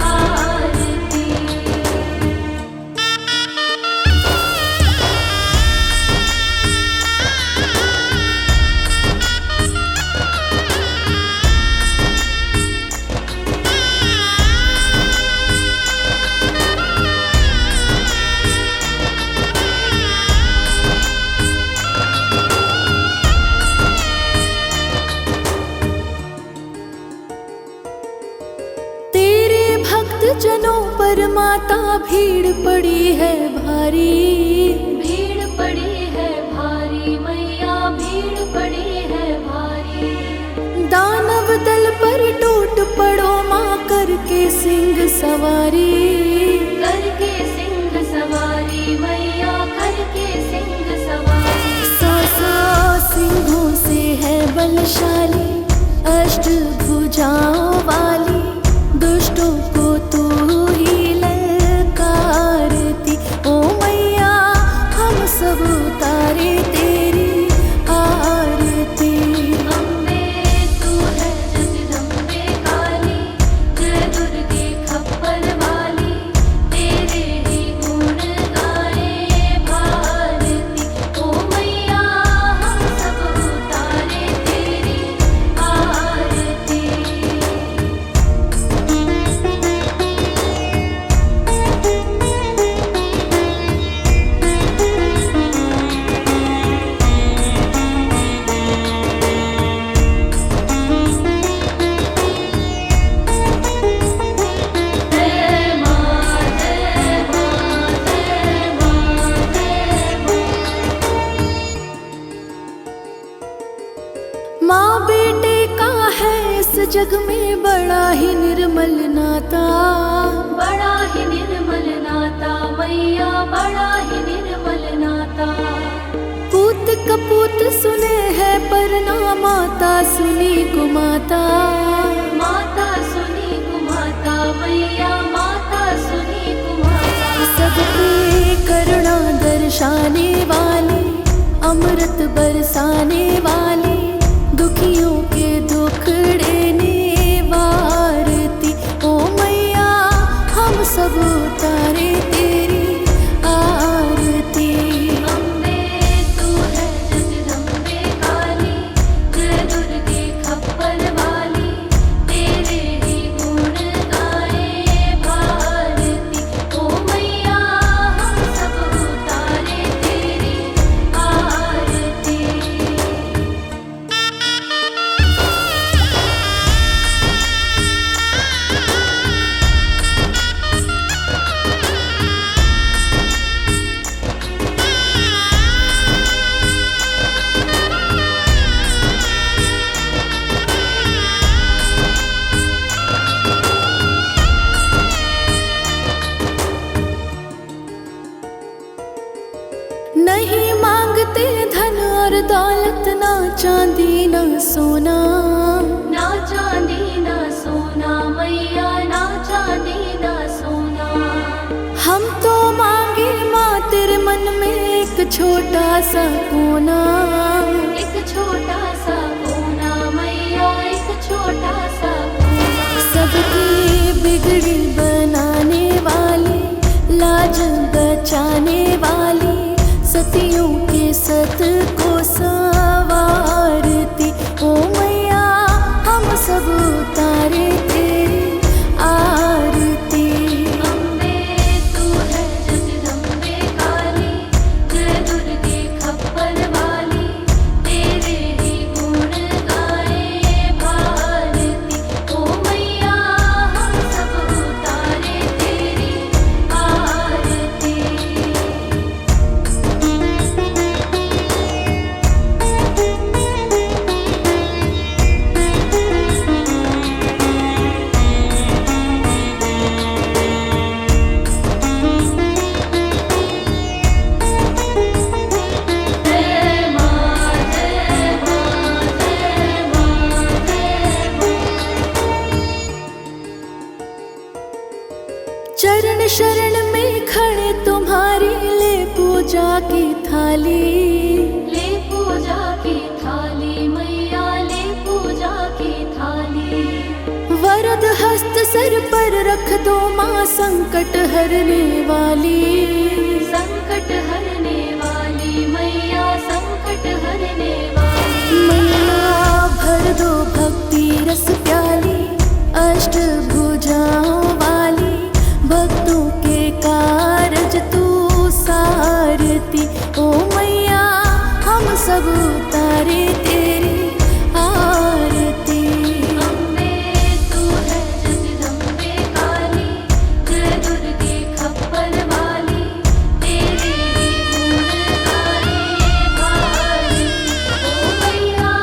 आरती। तेरे भक्त जनों पर माता भीड़ पड़ी है भारी। भीड़ पड़ी है भारी मैया भीड़ पड़ी है भारी। दानव दल पर टूट पड़ो माँ करके सिंह सवारी। करके सिंह सवारी मैया करके सिंह सवारी। सौ सौ सिंहों से है बलशाली अष्ट भुजाओं वाली। दुष्टों को तू ही ललकारती। ओ मैया हम सब उतारे तेरी आरती। अम्बे तू है जगदम्बे काली जय दुर्गे खप्पर वाली। तेरे ही गुण गाए भारती। ओ मैया हम सब उतारे तेरी आरती। जय माँ जय माँ जय माँ जय माँ। माँ बेटे का है इस जग में बड़ा ही निर्मल नाता। बड़ा ही निर्मल नाता मैया बड़ा ही निर्मल नाता। पूत कपूत सुने है पर ना माता सुनी कुमाता। माता सुनी कुमाता मैया माता सुनी कुमाता। सब पे करुणा दर्शाने वाली अमृत बरसाने वाली। दुखियों के दुखड़े वारती। ओ मैया हम सब उतारे तेरी आरती। अम्बे तू है जगदम्बे काली जय दुर्गे खप्पर वाली। तेरे ही गुण गाए भारती। ओ मैया हम सब उतारे तेरी आरती। सोना, ना चांदी ना सोना मैया, ना चांदी ना सोना। हम तो मांगे माँ तेरे मन में एक छोटा सा कोना, एक छोटा सा कोना मैया, एक छोटा सा कोना। सबकी बिगड़ी बनाने वाली, लाज बचाने वाली, सतियों के सत को संवारती ओ मैया, हम सब उतारे तेरी आरती। अम्बे तू है जगदम्बे काली, जय दुर्गे खप्पर वाली, तेरे ही गुण गाए भारती। ओ मैया हम सब उतारे तेरी आरती। जय माँ जय माँ जय माँ जय माँ। चरण शरण में खड़े तुम्हारी, ले पूजा की थाली, ले पूजा की थाली मैया, ले पूजा की थाली। वरद हस्त सर पर रख दो माँ, संकट हरने वाली। संकट हरने वाली मैया, संकट हरने वाली। मैया भर दो भक्ति रस प्याली, अष्ट भुजाओं वाली, भक्तों के कारज तू सारती ओ मैया, हम सब उतारे तेरी आरती। अम्बे तू है जगदम्बे काली, जय दुर्गे खप्पर वाली, तेरे ही गुण गाए भारती। ओ मैया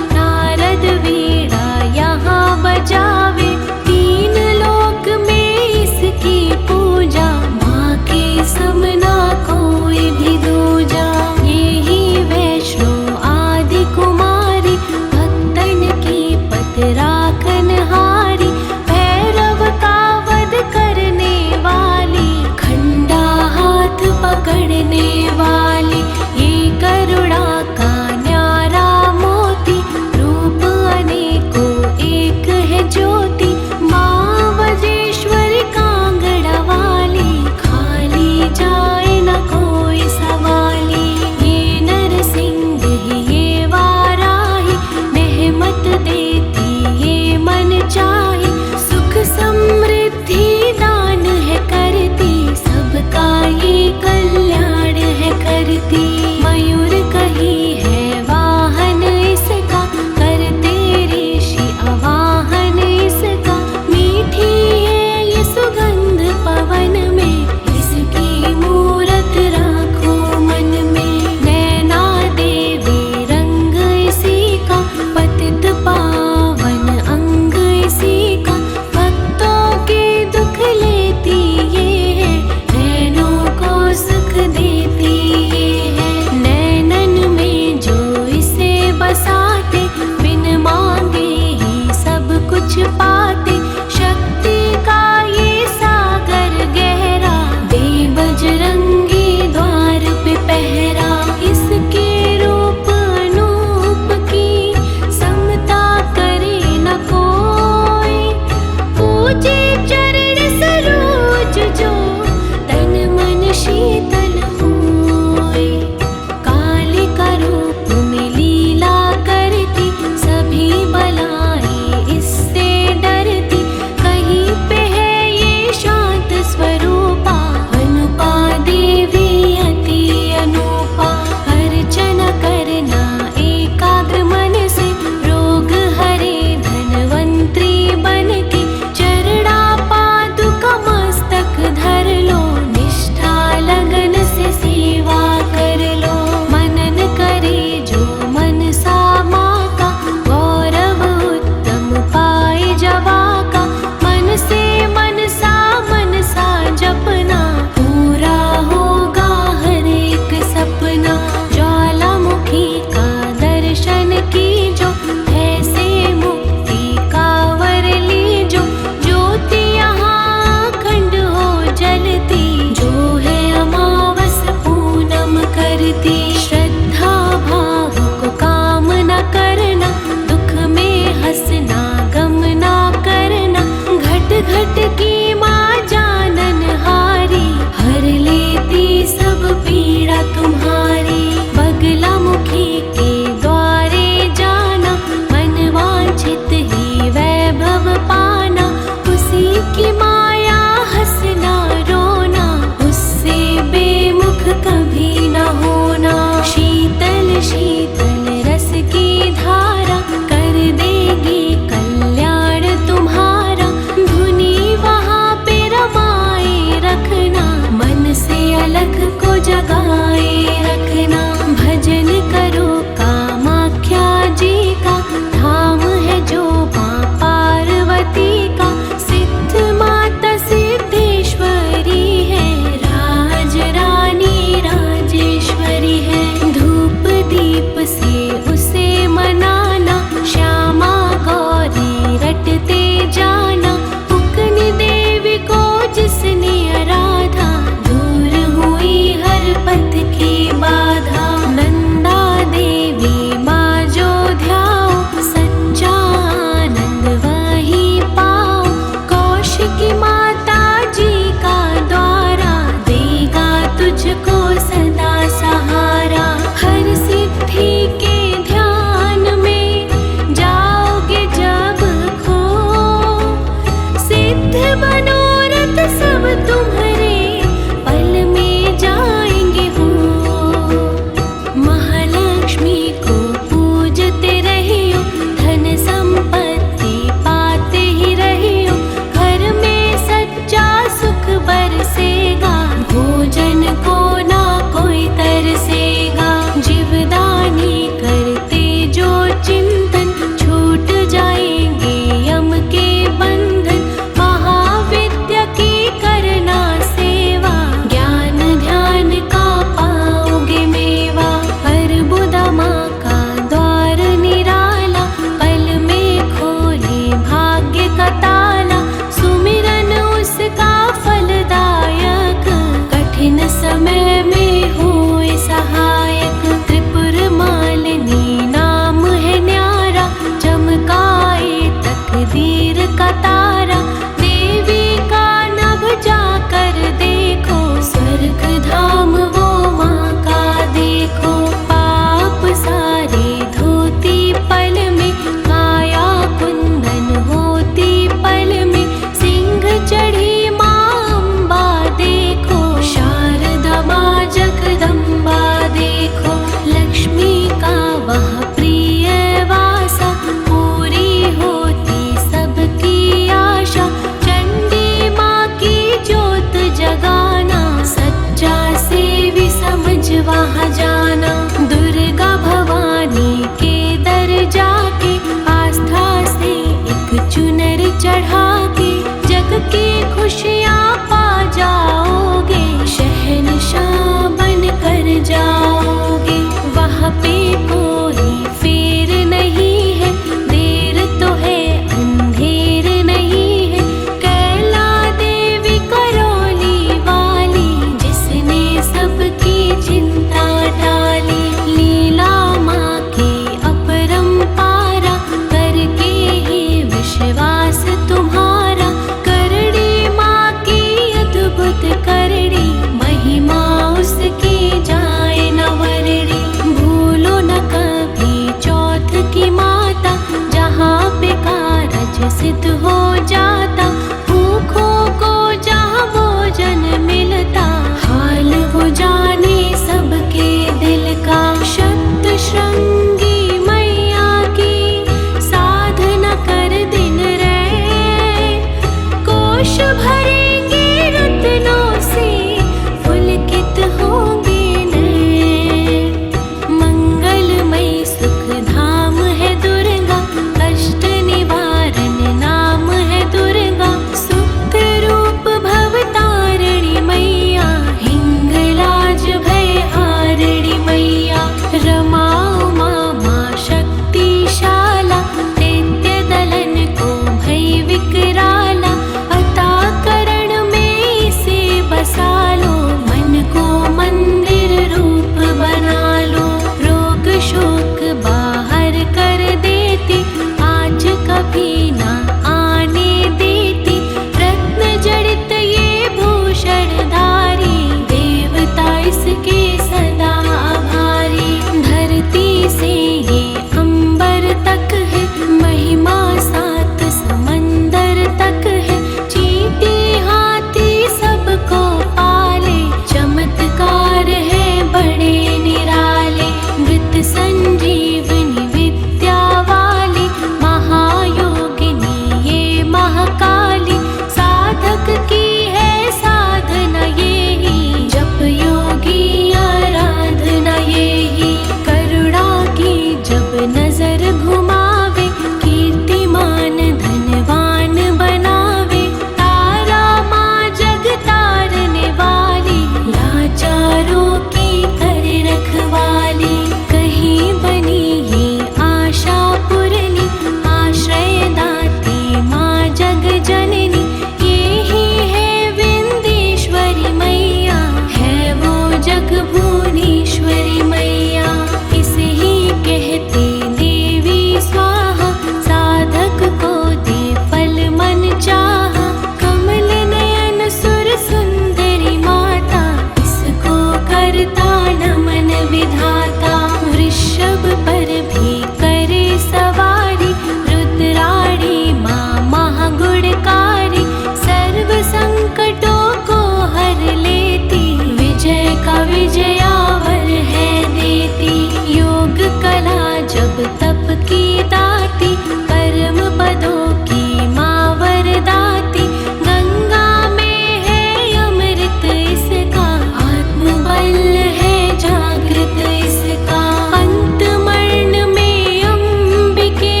नजर घुमावे, कीर्तिमान धनवान बनावे। तारा माँ जग तारने वाली, लाचारों की कर रखवाली। कहीं बनी ये आशा पुरनी, आश्रय दाती माँ जग जननी। ये ही है विंध्येश्वरी मैया, है वो जग भुवनेश्वरी मैया। इसे ही कहते देवी स्वाहा, साधक को दे फल मन चाहा। कमल नयन सुर सुंदरी माता, इसको करता नमन विधाता। वृषभ पर भी करे सवारी, रुद्राणी माँ महागुणकारी। सर्व संकटों को हर लेती, विजय का विजयावर है देती। योग कला जब तप की दाती, परम पदों की माँ वरदाती। गंगा में है अमृत इसका, आत्मबल है जागृत इसका। अंत मरण में अंबिके,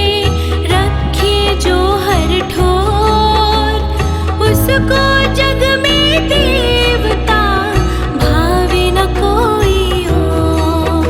रखे जो हर ठोर। उसको जग में देवता, भावे न कोई और।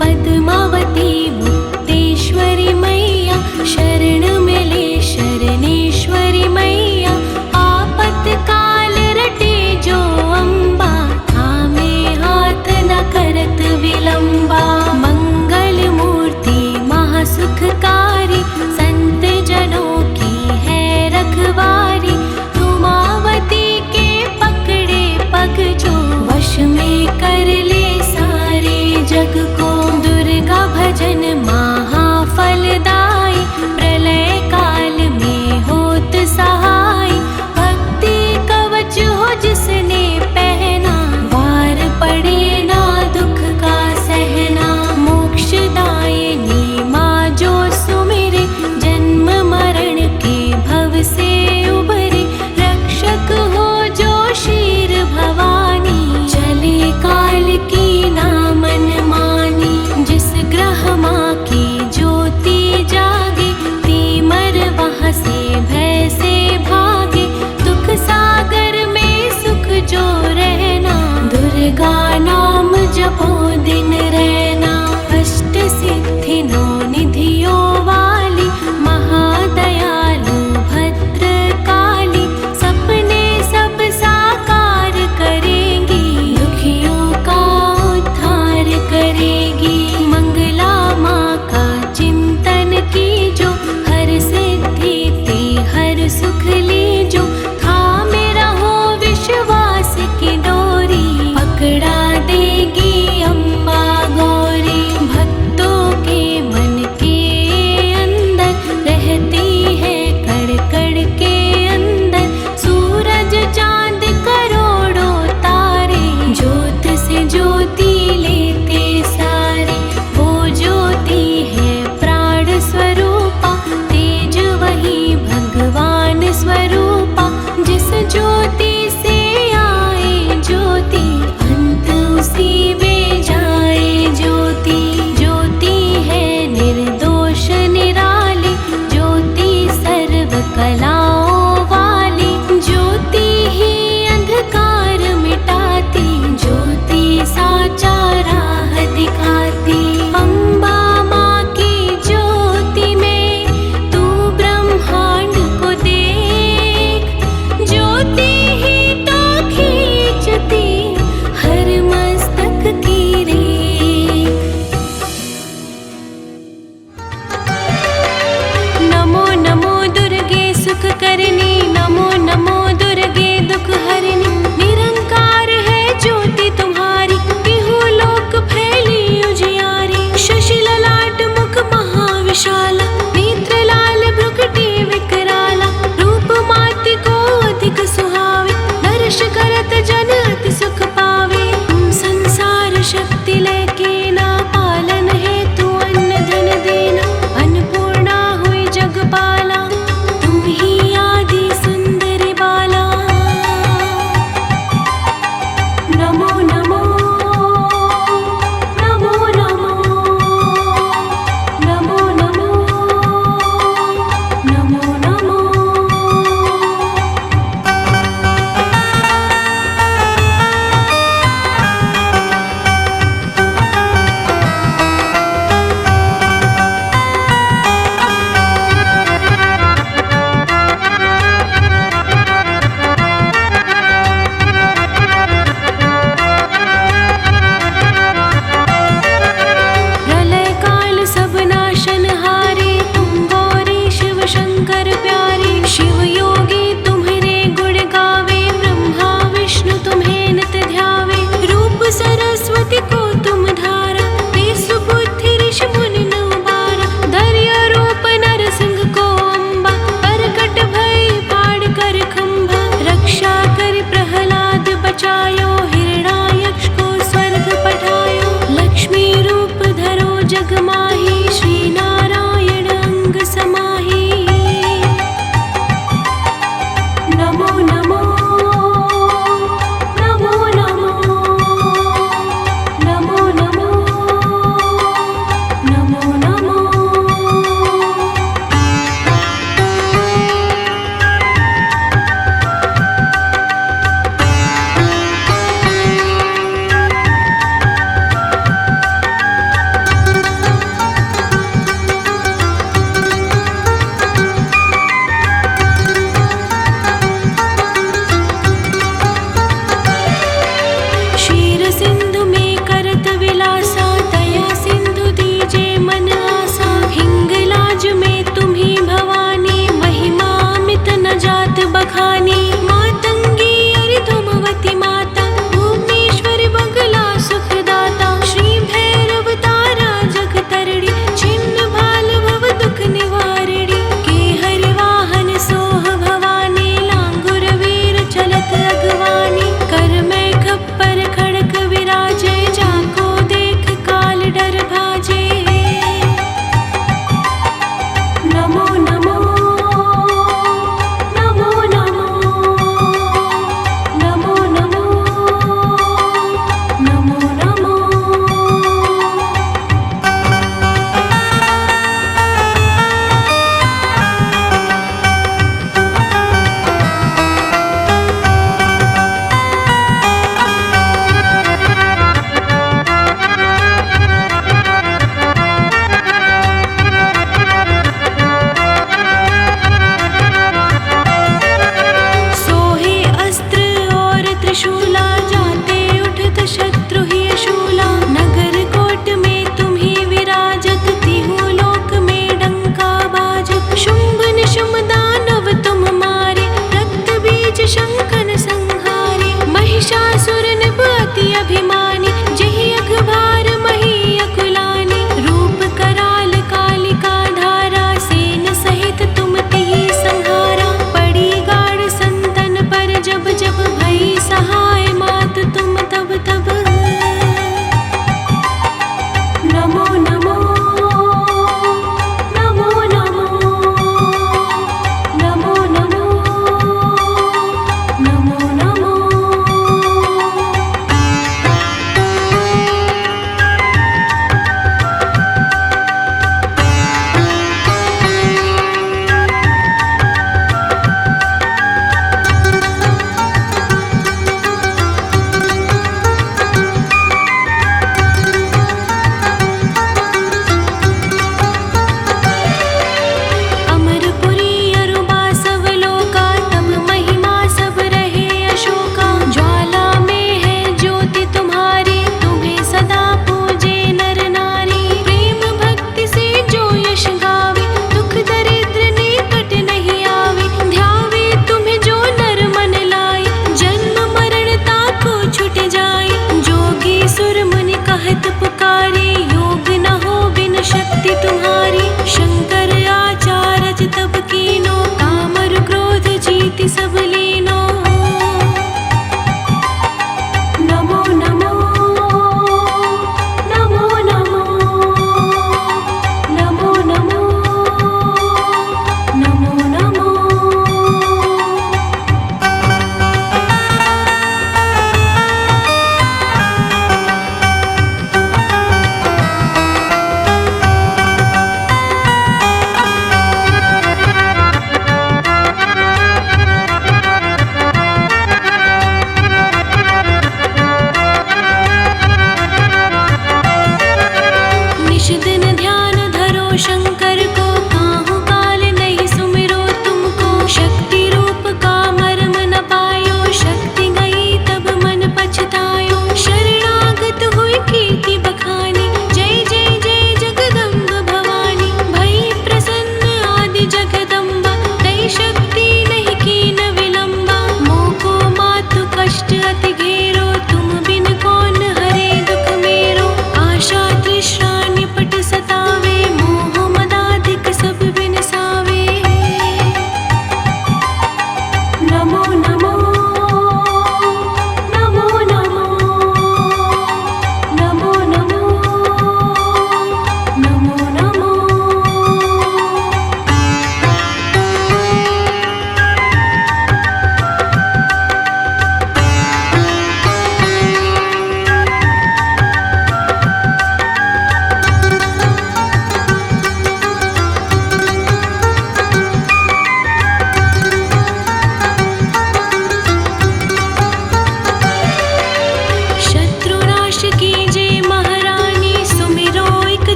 पद्मावती मुक्तेश्वरी मैया, शरण मिले शरणेश्वरी मैया। आपत्काल रटे जो अम्बा, थामे हाथ न करत विलंबा। मंगल मूर्ति महासुखकारी, संत जनों की है रखवारी। उमावती के पकड़े पग जो, वश में कर ले सारे जग को। दुर्गा भजन महाफलदाई, प्रलय काल में होत सहाय। भक्ति कवच हो जिसने पहना, वार पड़े ना दुख का सहना। मोक्षदायिनी माँ जो सुमिरे, जन्म मरण के भव से उबरे। रक्षक हो जो शीर भवानी, चले काल की ना मन मानी। जिस ग्रह माँ की ज्योति जागे, तीमर वहाँ से भय से भागे। दुख सागर में सुख जो रहना, दुर्गा नाम जपो दिन रहना। अष्ट सिद्धि नौ निधियों वाली, महादयालु भद्र काली। सपने सब साकार करेंगी, दुखियों का उद्धार करेगी। मंगला माँ का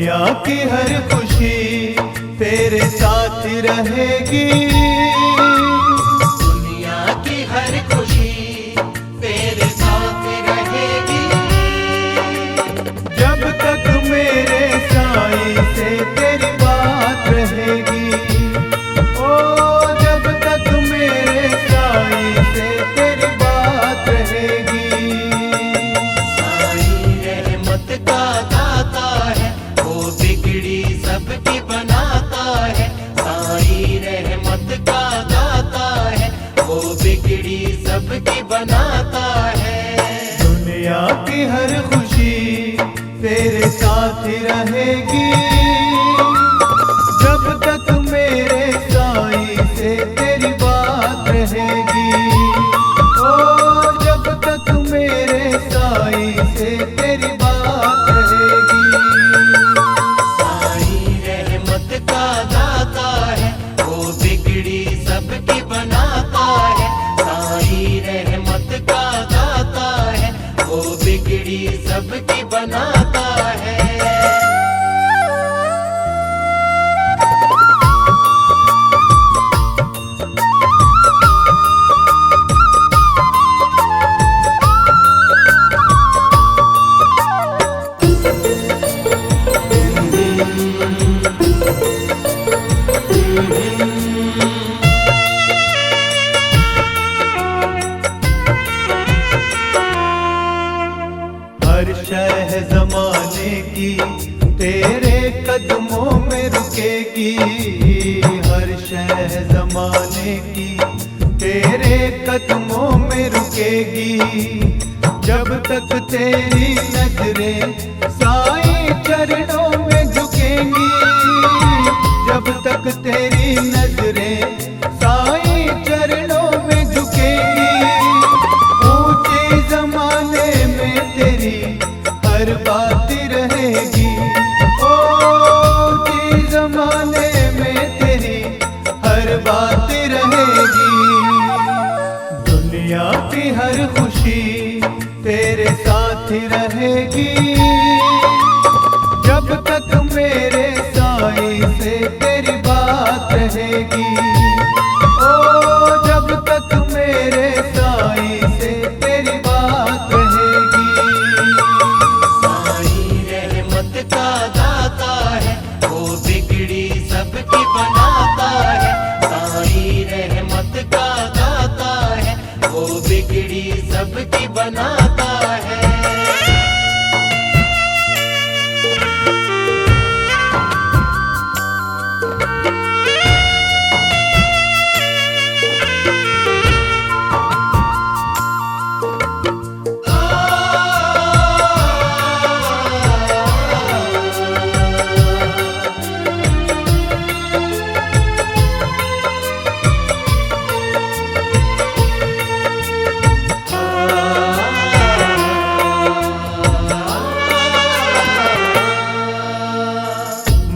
दुनिया की हर खुशी तेरे साथ रहेगी। दुनिया की हर खुशी तेरे साथ रहेगी। जब तक मेरे साईं से तेरी बात रहेगी। ओ जब तक मेरे साईं से तेरी बात रहेगी। साईं रहमत का दाता है, वो बिगड़ी सबकी बनाता है। साईं रहमत का दाता है, वो बिगड़ी सबकी बनाता है। दुनिया की हर खुशी तेरे साथ रहेगी। जब तक मेरे साईं से तेरी बात रहेगी। ओ जब तक मेरे साईं से तेरी बात रहेगी। साईं रहमत का दाता है, वो बिगड़ी सबकी बनाता है। साईं रहमत का दाता है, वो बिगड़ी सबकी बनाता है। हर शह जमाने की तेरे कदमों में रुकेगी। हर शह जमाने की तेरे कदमों में रुकेगी। जब तक तेरी नजरें साईं चरणों में झुकेंगी। जब तक तेरी नजरें साईं चरणों में झुकेंगी। ऊंचे जमाने में तेरी हर बात रहेगी। ओ ऊंचे जमाने में तेरी हर बात रहेगी। दुनिया की हर खुशी तेरे साथ रहेगी। जब तक मेरे साईं से तेरी बात रहेगी। ओ जब तक मेरे साईं से तेरी बात रहेगी। साईं रहमत का दाता है, वो बिगड़ी सबकी बनाता है। साईं रहमत का दाता है, वो बिगड़ी सबकी बनाता है।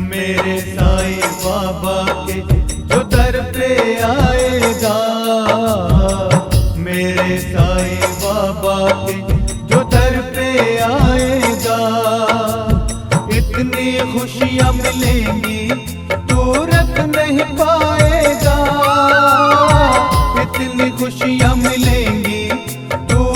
मेरे साईं बाबा के जो दर पे आएगा। मेरे साईं बाबा के जो दर पे आएगा। इतनी खुशियां मिलेंगी तू रख नहीं पाएगा।